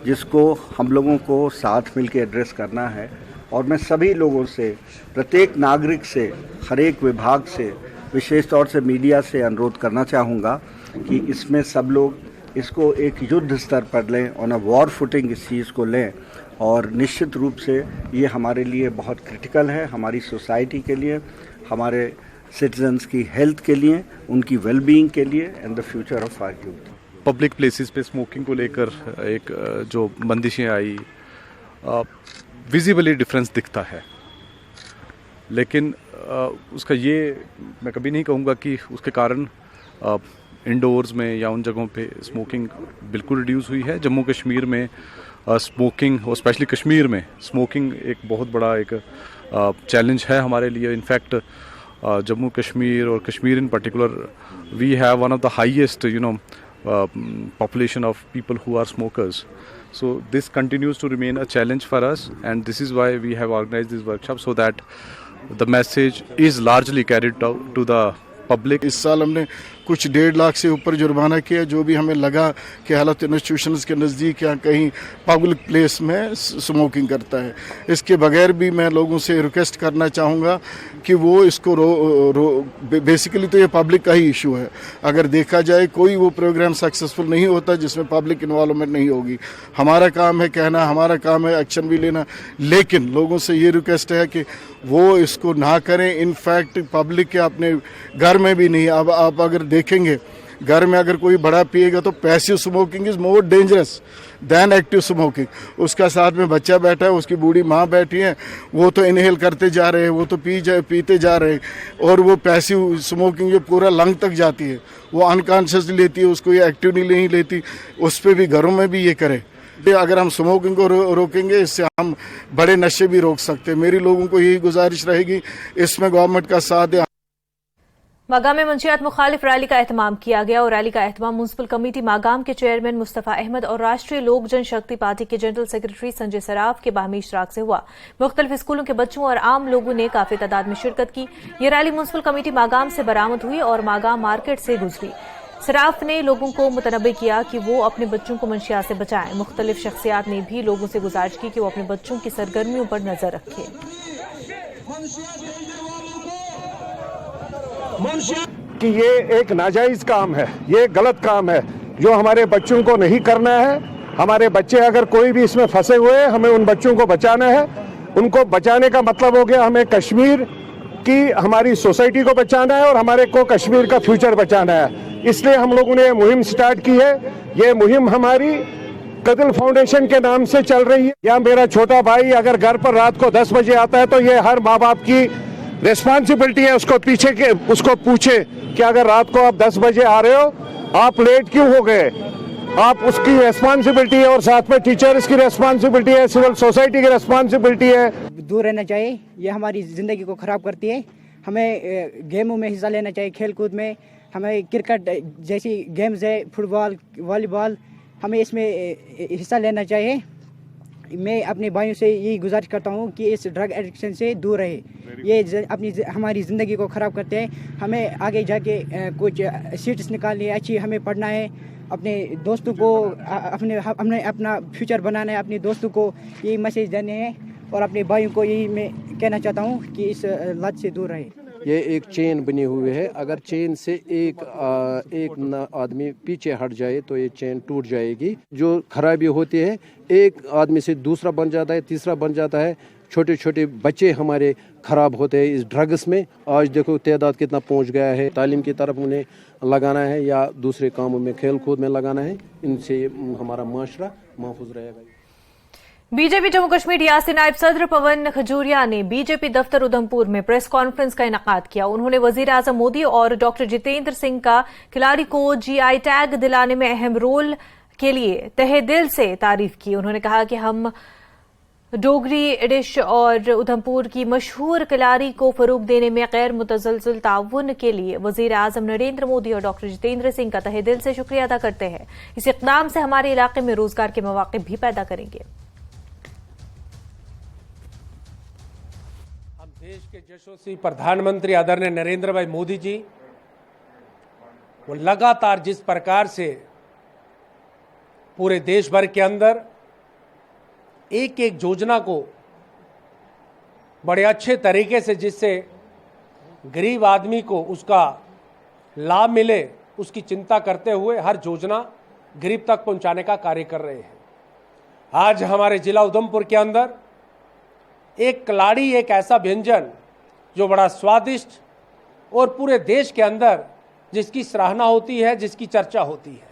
जिसको हम लोगों को साथ मिलकर एड्रेस करना है और मैं सभी लोगों से, प्रत्येक नागरिक से, हर एक विभाग से, विशेष तौर से मीडिया से अनुरोध करना चाहूँगा कि इसमें सब लोग इसको एक युद्ध स्तर पर लें, ऑन अ वॉर फुटिंग इस चीज़ को लें और निश्चित रूप से ये हमारे लिए बहुत क्रिटिकल है, हमारी सोसाइटी के लिए, हमारे सिटीजन्स की हेल्थ के लिए, उनकी वेलबीइंग के लिए and the future of our youth. Public places पे स्मोकिंग को लेकर एक जो बंदिशें आई, विजिबली डिफरेंस दिखता है, लेकिन उसका ये मैं कभी नहीं कहूँगा कि उसके कारण इंडोर्स में या उन जगहों पे स्मोकिंग बिल्कुल रिड्यूस हुई है। जम्मू कश्मीर में स्मोकिंग और स्पेशली कश्मीर में स्मोकिंग एक बहुत बड़ा एक चैलेंज है हमारे लिए। इनफैक्ट जम्मू कश्मीर और Kashmir in particular we have one of the highest population of people who are smokers. So this continues to remain a challenge for us, and this is why we have organized this workshop so that the message is largely carried out to the public. इस साल हमने कुछ 1.5 लाख से ऊपर जुर्माना किया जो भी हमें लगा कि हेल्थ इंस्टीट्यूशंस के नज़दीक या कहीं पब्लिक प्लेस में स्मोकिंग करता है। इसके बगैर भी मैं लोगों से रिक्वेस्ट करना चाहूँगा कि वो इसको बेसिकली तो ये पब्लिक का ही इशू है। अगर देखा जाए कोई वो प्रोग्राम सक्सेसफुल नहीं होता जिसमें पब्लिक इन्वॉल्वमेंट नहीं होगी। हमारा काम है कहना, हमारा काम है एक्शन भी लेना, लेकिन लोगों से ये रिक्वेस्ट है कि वो इसको ना करें। इनफैक्ट पब्लिक के अपने घर में भी नहीं। अब आप अगर देखेंगे घर में अगर कोई बड़ा पिएगा तो passive smoking is more dangerous than active smoking. उसका साथ में बच्चा बैठा है, उसकी बूढ़ी माँ बैठी है, वो तो इनहेल करते जा रहे हैं, वो तो पीते जा रहे हैं, और वो पैसिव स्मोकिंग जो पूरा लंग तक जाती है, वो अनकॉन्शियसली लेती है, उसको ये एक्टिवली नहीं लेती। उस पर भी घरों में भी ये करे। अगर हम स्मोकिंग को रोकेंगे, इससे हम बड़े नशे भी रोक सकते हैं। मेरी लोगों को यही गुजारिश रहेगी, इसमें गवर्नमेंट का साथ दे। मागाम में मंशियात मुखालिफ रैली का एहतमाम किया गया और रैली का एहतमाम म्युनिसिपल कमेटी मागाम के चेयरमैन मुस्तफा अहमद और राष्ट्रीय लोक जनशक्ति पार्टी के जनरल सेक्रेटरी संजय सराफ के बाहमी इशराक से हुआ। मुख्तलिफ स्कूलों के बच्चों और आम लोगों ने काफी तादाद में शिरकत की। ये रैली म्युनिसिपल कमेटी मागाम से बरामद हुई और मागाम मार्केट से गुजरी। सराफ ने लोगों को मुतनब्बे किया कि वो अपने बच्चों को मंशियात से बचाएं। मुख्तलिफ शख्सियात ने भी लोगों से गुजारिश की कि वो अपने बच्चों की सरगर्मियों पर नजर रखें। कि ये एक नाजायज काम है, ये गलत काम है जो हमारे बच्चों को नहीं करना है। हमारे बच्चे अगर कोई भी इसमें फंसे हुए हैं, हमें उन बच्चों को बचाना है। उनको बचाने का मतलब हो गया हमें कश्मीर की, हमारी सोसाइटी को बचाना है और हमारे को कश्मीर का फ्यूचर बचाना है। इसलिए हम लोगों ने मुहिम स्टार्ट की है। ये मुहिम हमारी कदिल फाउंडेशन के नाम से चल रही है। या मेरा छोटा भाई अगर घर पर रात को 10 बजे आता है तो ये हर माँ बाप की रिस्पॉन्सिबिलिटी है उसको पूछे कि अगर रात को आप 10 बजे आ रहे हो, आप लेट क्यों हो गए। आप उसकी रिस्पॉन्सिबिलिटी है और साथ में टीचर्स की रिस्पॉन्सिबिलिटी है, सिविल सोसाइटी की रिस्पॉन्सिबिलिटी है। दूर रहना चाहिए, ये हमारी ज़िंदगी को ख़राब करती है। हमें गेमों में हिस्सा लेना चाहिए, खेल कूद में। हमें क्रिकेट जैसी गेम्स है, फुटबॉल, वॉलीबॉल, हमें इसमें हिस्सा लेना चाहिए। मैं अपने भाइयों से यही गुजारिश करता हूँ कि इस ड्रग एडिक्शन से दूर रहे। ये हमारी ज़िंदगी को ख़राब करते हैं। हमें आगे जाके कुछ सीट्स निकालनी है, अच्छी हमें पढ़ना है, अपने दोस्तों को अपना फ्यूचर बनाना है, अपने दोस्तों को यही मैसेज देने हैं और अपने भाइयों को यही मैं कहना चाहता हूँ कि इस लत से दूर रहे। ये एक चेन बनी हुई है, अगर चेन से एक आदमी पीछे हट जाए तो ये चेन टूट जाएगी। जो खराबी होती है, एक आदमी से दूसरा बन जाता है, तीसरा बन जाता है। छोटे छोटे बच्चे हमारे खराब होते हैं इस ड्रग्स में। आज देखो तादाद कितना पहुंच गया है। तालीम की तरफ उन्हें लगाना है या दूसरे कामों में, खेल कूद में लगाना है। इनसे हमारा माशरा महफूज रहेगा। बीजेपी जम्मू कश्मीर रियासती नायब सदर पवन खजूरिया ने बीजेपी दफ्तर उधमपुर में प्रेस कॉन्फ्रेंस का इनेकाद किया। उन्होंने वजीर आजम मोदी और डॉक्टर जितेंद्र सिंह का खिलाड़ी को GI टैग दिलाने में अहम रोल के लिए तहे दिल से तारीफ की। उन्होंने कहा कि हम डोगरी डिश और उधमपुर की मशहूर खिलाड़ी को फरोग देने में गैर मुतज़लज़ल ताउन के लिए वजीर आजम नरेंद्र मोदी और डॉक्टर जितेंद्र सिंह का तहे दिल से शुक्रिया अदा करते हैं। इस इक़दाम से हमारे इलाके में रोजगार के मौके भी पैदा करेंगे। देश के यशस्वी प्रधानमंत्री आदरणीय नरेंद्र भाई मोदी जी, वो लगातार जिस प्रकार से पूरे देश भर के अंदर एक एक योजना को बड़े अच्छे तरीके से, जिससे गरीब आदमी को उसका लाभ मिले, उसकी चिंता करते हुए हर योजना गरीब तक पहुंचाने का कार्य कर रहे हैं। आज हमारे जिला उधमपुर के अंदर एक कलाड़ी एक ऐसा व्यंजन जो बड़ा स्वादिष्ट और पूरे देश के अंदर जिसकी सराहना होती है, जिसकी चर्चा होती है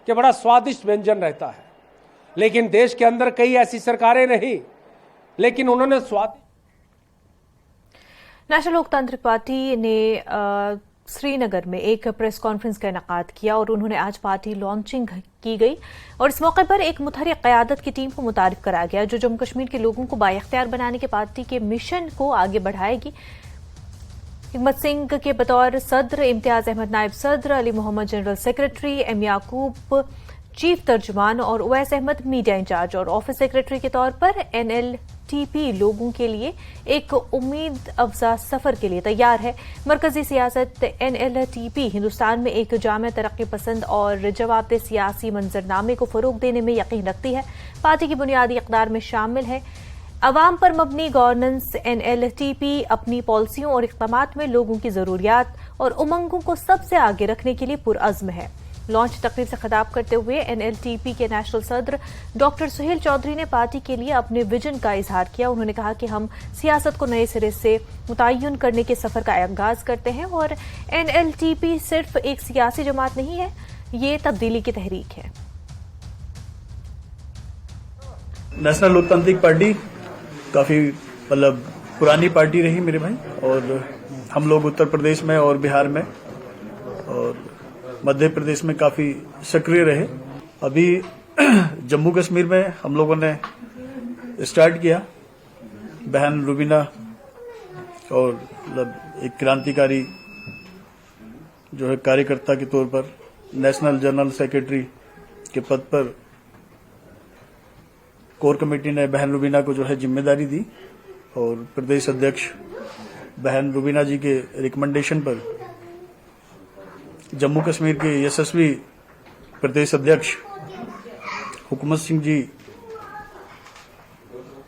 कि बड़ा स्वादिष्ट व्यंजन रहता है, लेकिन देश के अंदर कई ऐसी सरकारें नहीं, लेकिन उन्होंने नेशनल लोकतांत्रिक पार्टी ने श्रीनगर में एक प्रेस कॉन्फ्रेंस का इनेकाद किया और उन्होंने आज पार्टी लॉन्चिंग की गई और इस मौके पर एक मुतहरिक क़यादत की टीम को मुतारिफ कराया गया जो जम्मू कश्मीर के लोगों को बाइख्तियार बनाने के पार्टी के मिशन को आगे बढ़ाएगी। हिकमत सिंह के बतौर सदर, इम्तियाज अहमद नायब सदर, Ali Mohammad general secretary, M Yakub chief तर्जुमान और उवैस अहमद मीडिया इंचार्ज और ऑफिस सेक्रेटरी के तौर पर NLTP लोगों के लिए एक उम्मीद अफजा सफर के लिए तैयार है। मरकजी सियासत NLTP हिंदुस्तान में एक जामे तरक्की पसंद और जवाबदेह सियासी मंजरनामे को फरोग देने में यकीन रखती है। पार्टी की बुनियादी इक़दार में शामिल है अवाम पर मबनी गवर्नेंस। NLTP अपनी पॉलिसियों और इक़दामात में लोगों की जरूरियात और उमंगों को सबसे आगे रखने के लिए पुरअज़्म है। लॉन्च तकरीर से खिताब करते हुए एनएलटीपी के नेशनल सदर डॉक्टर सुहेल चौधरी ने पार्टी के लिए अपने विजन का इजहार किया। उन्होंने कहा कि हम सियासत को नए सिरे से मुतय्यन करने के सफर का आगाज करते हैं और एनएलटीपी सिर्फ एक सियासी जमात नहीं है, ये तब्दीली की तहरीक है। नेशनल लोकतांत्रिक पार्टी काफी पुरानी पार्टी रही मेरे भाई, और हम लोग उत्तर प्रदेश में और बिहार में और मध्य प्रदेश में काफी सक्रिय रहे। अभी जम्मू कश्मीर में हम लोगों ने स्टार्ट किया, बहन रुबीना और एक क्रांतिकारी जो है कार्यकर्ता के तौर पर नेशनल जनरल सेक्रेटरी के पद पर कोर कमेटी ने बहन रुबीना को जो है जिम्मेदारी दी और प्रदेश अध्यक्ष बहन रुबीना जी के रिकमेंडेशन पर जम्मू कश्मीर के यशस्वी प्रदेश अध्यक्ष हुकूमत सिंह जी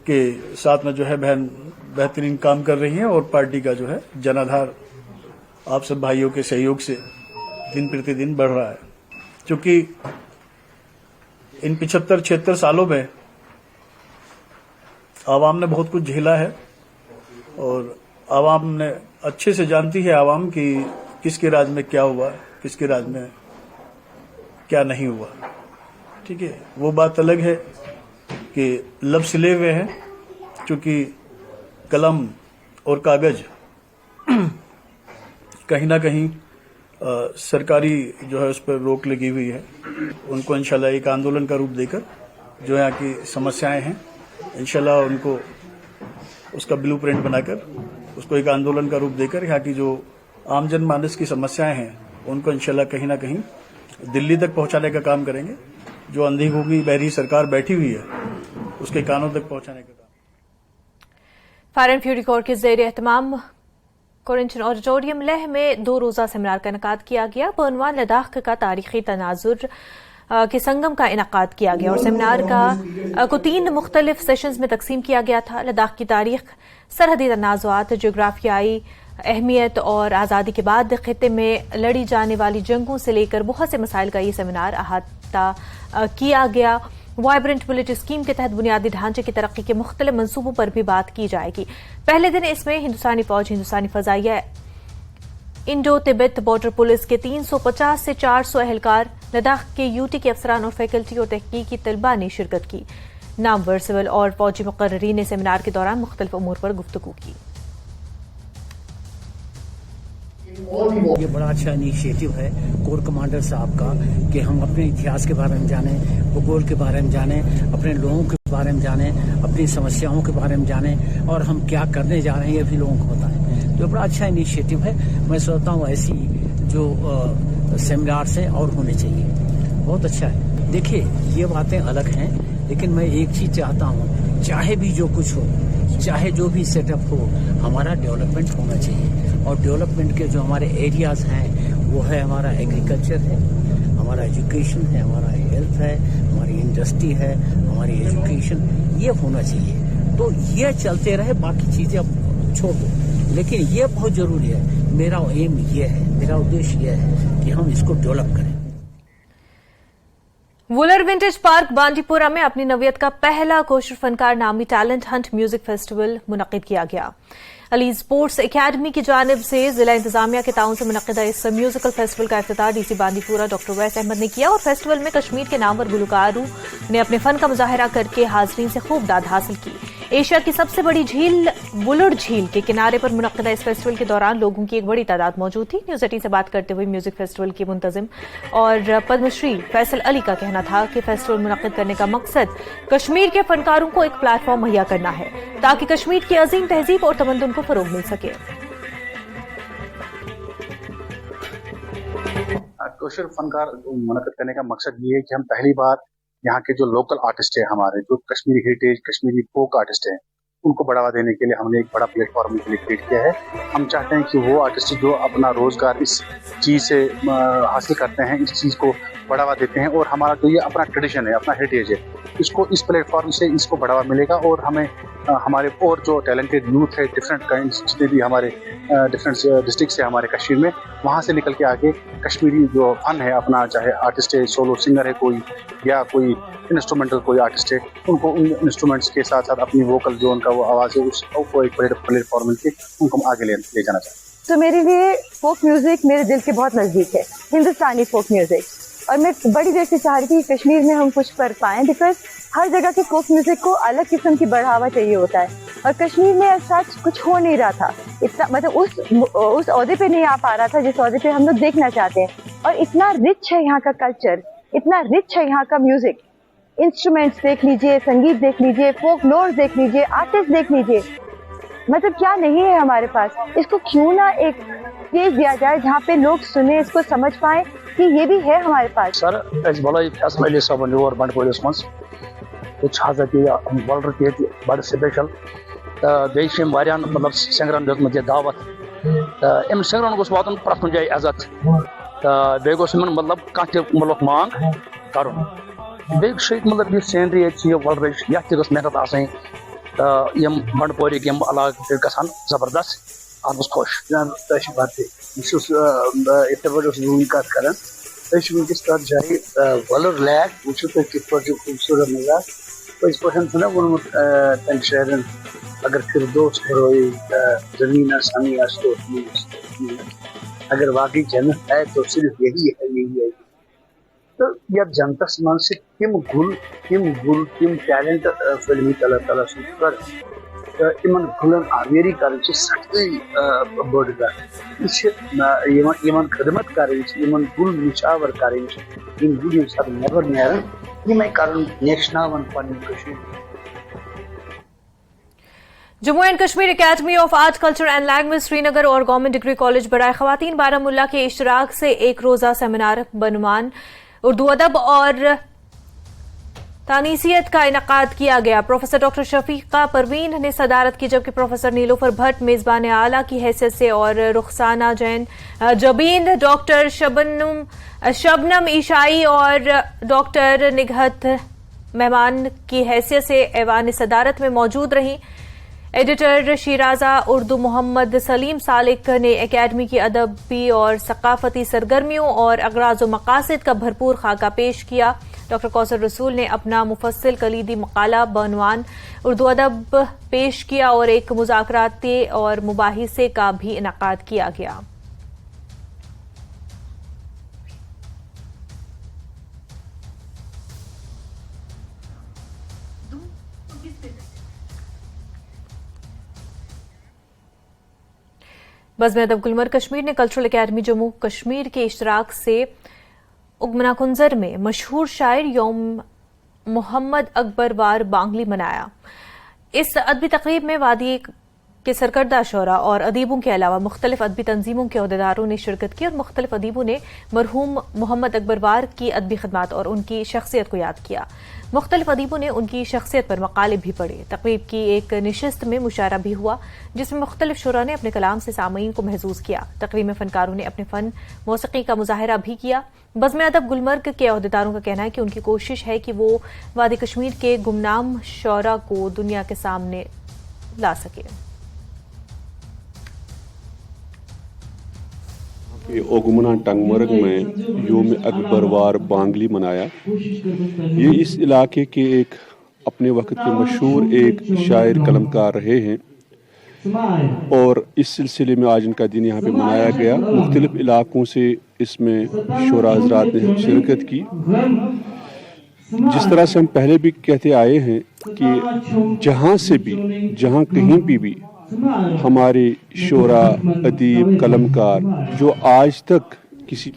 के साथ में जो है बहन बेहतरीन काम कर रही हैं और पार्टी का जो है जनाधार आप सब भाइयों के सहयोग से दिन प्रतिदिन बढ़ रहा है। क्योंकि इन 75-76 सालों में आवाम ने बहुत कुछ झेला है और आवाम ने अच्छे से जानती है आवाम की किसके राज में क्या हुआ, किसके राज में क्या नहीं हुआ। ठीक है, वो बात अलग है कि लब सिले हुए हैं, क्योंकि कलम और कागज कहीं ना कहीं सरकारी जो है उस पर रोक लगी हुई है। उनको इंशाल्लाह एक आंदोलन का रूप देकर जो यहाँ की समस्याएं हैं, इंशाल्लाह उनको उसका ब्लूप्रिंट बनाकर उसको एक आंदोलन का रूप देकर यहाँ की जो आम जनमानस की समस्याएं हैं उनको इंशाल्लाह कहीं ना कहीं दिल्ली तक पहुंचाने का काम करेंगे। जो अंधी गूंगी बहरी सरकार बैठी हुई है उसके कानों तक पहुंचाने का काम। फायर एंड फ्यूरी कोर के ज़ेर एहतमाम कोरिंटन ऑडिटोरियम लेह में 2 रोज़ा सेमिनार का इनेकाद किया गया। बर्नवान लद्दाख का तारीखी तनाजुर के संगम का इनेकाद किया गया और सेमिनार को 3 मुख्तलिफ सेशंस में तकसीम किया गया था। लद्दाख की तारीख, सरहदी तनाज़ुआत, जोग्राफियाई अहमियत और आज़ादी के बाद खित्ते में लड़ी जाने वाली जंगों से लेकर बहुत से मसाइल का ये सेमिनार अहाता किया गया। वाइब्रेंट विलेज स्कीम के तहत बुनियादी ढांचे की तरक्की के मुख्तलिफ मंसूबों पर भी बात की जाएगी। पहले दिन इसमें हिंदुस्तानी फौज, हिंदुस्तानी फजाइया, इंडो तिब्बत बॉर्डर पुलिस के 350 से 400 एहलकार, लद्दाख के यूटी के अफसरान और फैकल्टी और तहकीकी तलबा ने शिरकत की। नामवर सिविल और फौजी मुकर्ररीन ने सेमिनार के दौरान मुख्तलिफ उमूर पर गुफ्तगू की। ये बड़ा अच्छा इनिशिएटिव है कोर कमांडर साहब का कि हम अपने इतिहास के बारे में जानें, भूगोल के बारे में जानें, अपने लोगों के बारे में जानें, अपनी समस्याओं के बारे में जानें और हम क्या करने जा रहे हैं ये भी लोगों को बताएं। तो बड़ा अच्छा इनिशिएटिव है। मैं सोचता हूँ ऐसी जो सेमिनार से और होने चाहिए, बहुत अच्छा है। देखिए ये बातें अलग हैं, लेकिन मैं एक चीज चाहता हूँ, चाहे भी जो कुछ हो, चाहे जो भी सेटअप हो, हमारा डेवलपमेंट होना चाहिए। और डेवलपमेंट के जो हमारे एरियाज हैं वो है हमारा एग्रीकल्चर है, हमारा एजुकेशन है, हमारा हेल्थ है, हमारी इंडस्ट्री है, हमारी एजुकेशन, ये होना चाहिए। तो ये चलते रहे, बाकी चीजें अब छोड़ दो, लेकिन ये बहुत जरूरी है। मेरा एम ये है, मेरा उद्देश्य ये है कि हम इसको डेवलप करें। वुलर विंटेज पार्क बांडीपुरा में अपनी नवियत का पहला कोशर फनकार नामी टैलेंट हंट म्यूजिक फेस्टिवल मुनक्किद किया गया। अली स्पोर्ट्स एकेडमी की जानिब से जिला इंतजामिया के ताउन से मुनक्किदा इस म्यूजिकल फेस्टिवल का इफ्तिताह डीसी बांदीपुरा डॉक्टर वैस अहमद ने किया और फेस्टिवल में कश्मीर के नामवर गुलकारों ने अपने फन का मुजाहिरा करके हाजरीन से खूब दाद हासिल की। एशिया की सबसे बड़ी झील बुलुड़ झील के किनारे पर मुनक्किदा इस फेस्टिवल के दौरान लोगों की एक बड़ी तादाद मौजूद थी। न्यूज 18 से बात करते हुए म्यूजिक फेस्टिवल के मुंतजिम और पद्मश्री फैसल अली का कहना था कि फेस्टिवल मुनक्किद करने का मकसद कश्मीर के फनकारों को एक प्लेटफॉर्म मुहैया करना है ताकि कश्मीर की अजीम तहजीब और तमद्दुन को फरोग मिल सके। कोशर फनकार मुनक्किद करने का मकसद ये है कि हम पहली बार यहाँ के जो लोकल आर्टिस्ट है, हमारे जो Kashmiri heritage, Kashmiri folk artist हैं, उनको बढ़ावा देने के लिए हमने एक बड़ा प्लेटफॉर्म उनके लिए क्रिएट किया है। हम चाहते हैं कि वो आर्टिस्ट जो अपना रोजगार इस चीज़ से हासिल करते हैं, इस चीज़ को बढ़ावा देते हैं और हमारा जो ये अपना ट्रेडिशन है, अपना हेरिटेज है, इसको इस प्लेटफॉर्म से इसको बढ़ावा मिलेगा और हमें हमारे और जो टैलेंटेड यूथ है डिफरेंट काइंड जितने भी हमारे डिफरेंट डिस्ट्रिक्ट से हमारे कश्मीर में, वहाँ से निकल के आगे कश्मीरी जो फन है अपना, चाहे आर्टिस्ट है, सोलो सिंगर है कोई, या कोई इंस्ट्रूमेंटल कोई आर्टिस्ट है, उनको उन इंस्ट्रूमेंट्स के साथ साथ अपनी वोकल जो उनका वो आवाज़ है उसको एक प्लेटफॉर्म मिलकर उनको हम आगे ले जाना चाहते हैं। तो मेरे लिए फोक म्यूजिक मेरे दिल के बहुत नज़दीक है, हिंदुस्तानी फोक म्यूजिक, और मैं बड़ी देर से चाह रही थी कश्मीर में हम कुछ कर पाएं, बिकॉज हर जगह के फोक म्यूजिक को अलग किस्म की बढ़ावा चाहिए होता है, और कश्मीर में सच कुछ हो नहीं रहा था इतना, मतलब उस ओहदे पे नहीं आ पा रहा था जिस ओहदे पे हम लोग देखना चाहते हैं। और इतना रिच है यहाँ का कल्चर, इतना रिच है यहाँ का म्यूजिक, इंस्ट्रूमेंट्स देख लीजिए, संगीत देख लीजिए, फोक लोर्स देख लीजिए, आर्टिस्ट देख लीजिए, मतलब क्या नहीं है हमारे पास। इसको क्यों ना एक स्टेज दिया जाए जहाँ पे लोग सुने, इसको समझ पाए कि ये भी है हमारे पास। सर फैसल साहब और बंडपोरिस मज वलर ते बड़ स्पेशल बेम मतलब सिंगरन दितमुत दावत, इन सिंगरन गोस वातन प्रथ कुछ जाए इज्जत, बे गोस मतलब कह मुल्क मांग कर, मतलब ये सीनरी ये वलर ये मेहनत आसनी, यम बंडपोरिक यम इलाके गसान जबरदस्त आस खुश बात कत कर वस तथ जाए वलर लैक वो खूबसूरत नज़ार पज पे वोनमुत तम शायरन अगर फिरदौस रोई जमीन आसानी तो अगर वाकई जन्नत है तो सिर्फ यही है, यही है। तो यह जनतस मन से तिम गुल तिम टैलेंट फिल्मी अल्लाह ताला कर इन गुलन आवेरी कर सख्ती बड़ कर खदमत कर गुल निशावर कर इन गुल नबर नान यम कर नेशनावन पश्मीर। Jammu and Kashmir academy of art culture and language Srinagar और गवर्नमेंट डिग्री कॉलेज बराए खवातीन बारामुल्ला के इश्तराक से एक रोजा सेमिनार बनमान उर्दू अदब और तानीसियत का इनकाद किया गया। प्रोफेसर डॉक्टर शफीका परवीन ने सदारत की, जबकि प्रोफेसर नीलोफर भट्ट मेजबान आला की हैसियत से और रुखसाना जैन जबीन, डॉक्टर शबनम ईशाई और डॉक्टर निगहत मेहमान की हैसियत से ऐवान सदारत में मौजूद रहीं। एडिटर शीराजा उर्दू मोहम्मद सलीम सालिक ने एकेडमी की अदबी और सकाफती सरगर्मियों और अगराज व मकासद का भरपूर खाका पेश किया। डॉक्टर कौसर रसूल ने अपना मुफस्सिल कलीदी मकाला बनवान उर्दू अदब पेश किया और एक मुज़ाकराती और मुबाहिसे का भी इनकाद किया गया। बज़्म अदब गुलमर्ग कश्मीर ने कल्चरल एकेडमी जम्मू कश्मीर के इश्तराक से उगमना कुंजर में मशहूर शायर यौम मोहम्मद अकबर वार बांगली मनाया। इस अदबी तकरीब में वादी के सरकर्दा शोरा और अदीबों के अलावा मुख्तलिफ अदबी तंजीमों के अहदेदारों ने शिरकत की और मुख्तलिफ अदीबों ने मरहूम मोहम्मद अकबर वार की अदबी खिदमात और उनकी शख्सियत को याद किया। मुख्तलिफ अदीबों ने उनकी शख्सियत पर मकाले भी पढ़े। तकरीब की एक निशिस्त में मुशारा भी हुआ जिसमें मुख्तलिफ शुरा ने अपने कलाम से सामईन को महसूस किया। तकरीब में फनकारों ने अपने फन मौसीकी का मुजाहिरा भी किया। बज़्म अदब गुलमर्ग के अहदेदारों का कहना है कि उनकी कोशिश है कि वो वादी कश्मीर के गुमनाम शौरा को दुनिया के सामने ला सके। ओगमना टंगमर्ग में योम अकबर वार बांगली मनाया। ये इस इलाके के एक अपने वक्त के मशहूर एक शायर कलमकार रहे हैं और इस सिलसिले में आज इनका दिन यहाँ पे मनाया गया। मुख्तलिफ इलाकों से इसमें शोरा हज़रात ने शिरकत की। जिस तरह से हम पहले भी कहते आए हैं कि जहाँ से भी जहाँ कहीं भी हमारे शोरा अदीब कलमकार जो आज तक किसी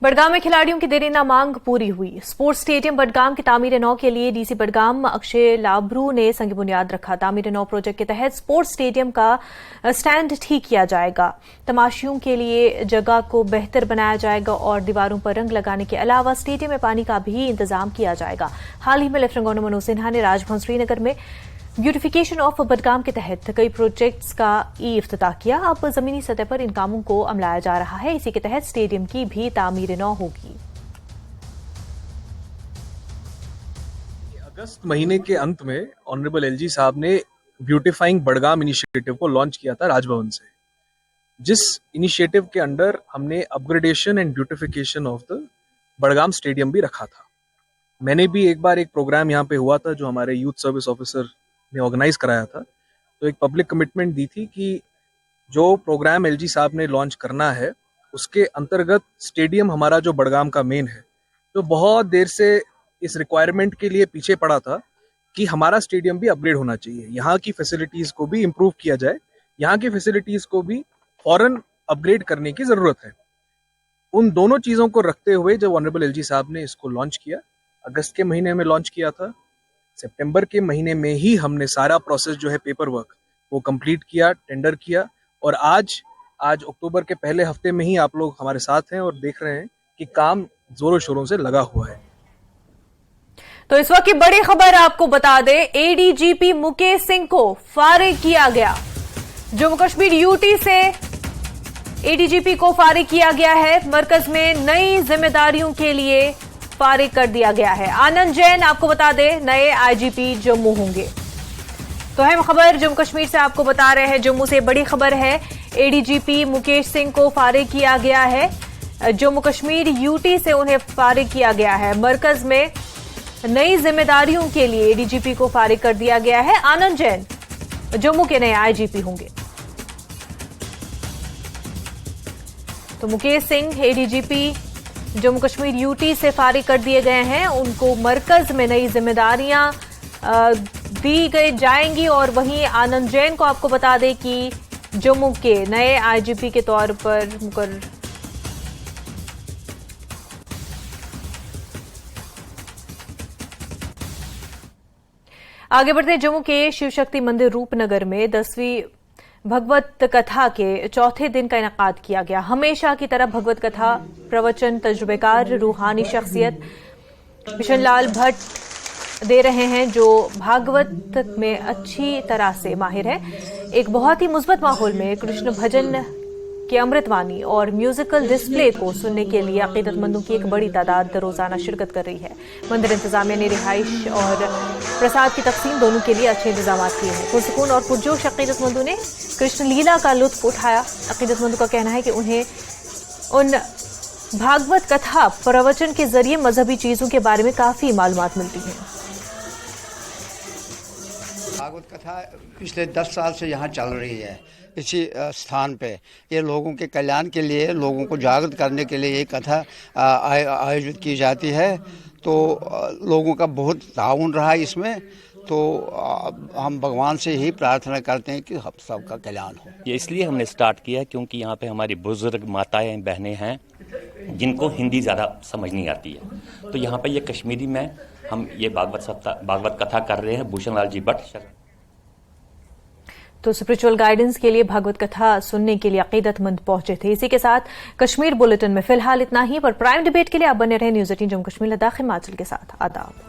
बडगाम में खिलाड़ियों की देरीना मांग पूरी हुई। स्पोर्ट्स स्टेडियम बडगाम की तामीर नौ के लिए डीसी बडगाम अक्षय लाभरू ने संग बुनियाद रखा। तामीर नौ प्रोजेक्ट के तहत स्पोर्ट्स स्टेडियम का स्टैंड ठीक किया जाएगा, तमाशियों के लिए जगह को बेहतर बनाया जाएगा और दीवारों पर रंग लगाने के अलावा स्टेडियम में पानी का भी इंतजाम किया जाएगा। हाल ही में लेफ्टिनेंट गवर्नर मनोज सिन्हा ने राजभवन श्रीनगर में ब्यूटिफिकेशन ऑफ बडगाम के तहत कई प्रोजेक्ट्स का इफ्तिताह किया। अब जमीनी सतह पर इन कामों को अमलाया जा रहा है। इसी के तहत स्टेडियम की भी तामीर नौ होगी। अगस्त महीने के अंत में ऑनरेबल एलजी साहब ने ब्यूटिफाइंग बडगाम इनिशिएटिव को लॉन्च किया था राजभवन से, जिस इनिशिएटिव के अंडर हमने upgradation and beautification of the Budgam stadium भी रखा था। मैंने भी एक बार एक प्रोग्राम यहाँ पे हुआ था जो हमारे यूथ सर्विस ऑफिसर ने ऑर्गेनाइज कराया था, तो एक पब्लिक कमिटमेंट दी थी कि जो प्रोग्राम एलजी साहब ने लॉन्च करना है उसके अंतर्गत स्टेडियम हमारा जो बडगाम का मेन है, तो बहुत देर से इस रिक्वायरमेंट के लिए पीछे पड़ा था कि हमारा स्टेडियम भी अपग्रेड होना चाहिए, यहाँ की फैसिलिटीज को भी इम्प्रूव किया जाए, यहाँ की फैसिलिटीज को भी फौरन अपग्रेड करने की जरूरत है। उन दोनों चीजों को रखते हुए जब ऑनरेबल एलजी साहब ने इसको लॉन्च किया, अगस्त के महीने में लॉन्च किया था, सितंबर के महीने में ही हमने सारा प्रोसेस जो है पेपर वर्क वो कंप्लीट किया, टेंडर किया, और आज अक्टूबर के पहले हफ्ते में ही आप लोग हमारे साथ हैं और देख रहे हैं कि काम जोरों शोरों से लगा हुआ है। तो इस वक्त की बड़ी खबर आपको बता दें, एडीजीपी मुकेश सिंह को फारिग किया गया। जम्मू कश्मीर यूटी से एडीजीपी को फारिग किया गया है। मरकज में नई जिम्मेदारियों के लिए फारिग कर दिया गया है। आनंद जैन आपको बता दें नए आईजीपी जम्मू होंगे। तो अहम खबर जम्मू कश्मीर से आपको बता रहे हैं। जम्मू से बड़ी खबर है, एडीजीपी मुकेश सिंह को फारिग किया गया है। जम्मू कश्मीर यूटी से उन्हें फारिग किया गया है। मरकज में नई जिम्मेदारियों के लिए एडीजीपी को फारिग कर दिया गया है। आनंद जैन जम्मू के नए आईजीपी होंगे। तो मुकेश सिंह एडीजीपी जम्मू कश्मीर यूटी से फारिग कर दिए गए हैं। उनको मरकज में नई जिम्मेदारियां दी गई जाएंगी। और वहीं आनंद जैन को आपको बता दें कि जम्मू के नए आईजीपी के तौर पर मुकर्रर आगे बढ़ते जम्मू के शिव शक्ति मंदिर रूपनगर में 10वीं भगवत कथा के चौथे दिन का इनेकाद किया गया। हमेशा की तरह भगवत कथा प्रवचन तजुर्बेकार रूहानी शख्सियत बिशन लाल भट्ट दे रहे हैं, जो भागवत में अच्छी तरह से माहिर है। एक बहुत ही मुस्बत माहौल में कृष्ण भजन की अमृतवाणी और म्यूजिकल डिस्प्ले को सुनने के लिए अकीदतमंदों की एक बड़ी तादाद रोजाना शिरकत कर रही है। मंदिर इंतजामिया ने रिहाइश और प्रसाद की तकसीम दोनों के लिए अच्छे इंतजाम किए हैं। पुरसुकून और पुरजोश अकीदतमंदों ने कृष्ण लीला का लुत्फ उठाया। अकीदतमंदों का कहना है कि उन्हें उन भागवत कथा प्रवचन के जरिए मजहबी चीजों के बारे में काफी मालूमात मिलती है। भागवत कथा पिछले 10 साल से यहाँ चल रही है इसी स्थान पे। ये लोगों के कल्याण के लिए, लोगों को जागृत करने के लिए ये कथा आयोजित की जाती है। तो लोगों का बहुत ताउन रहा इसमें। तो हम भगवान से ही प्रार्थना करते हैं कि हम सबका कल्याण हो। ये इसलिए हमने स्टार्ट किया क्योंकि यहाँ पे हमारी बुजुर्ग माताएं बहनें हैं जिनको हिंदी ज़्यादा समझ नहीं आती है। तो यहाँ पे ये कश्मीरी में हम ये भागवत कथा कर रहे हैं। भूषण लाल जी भट्ट तो स्पिरिचुअल गाइडेंस के लिए भागवत कथा सुनने के लिए अकीदतमंद पहुंचे थे। इसी के साथ कश्मीर बुलेटिन में फिलहाल इतना ही। पर प्राइम डिबेट के लिए आप बने रहे न्यूज़ 18 जम्मू कश्मीर लद्दाख हिमाचल के साथ। आदाब।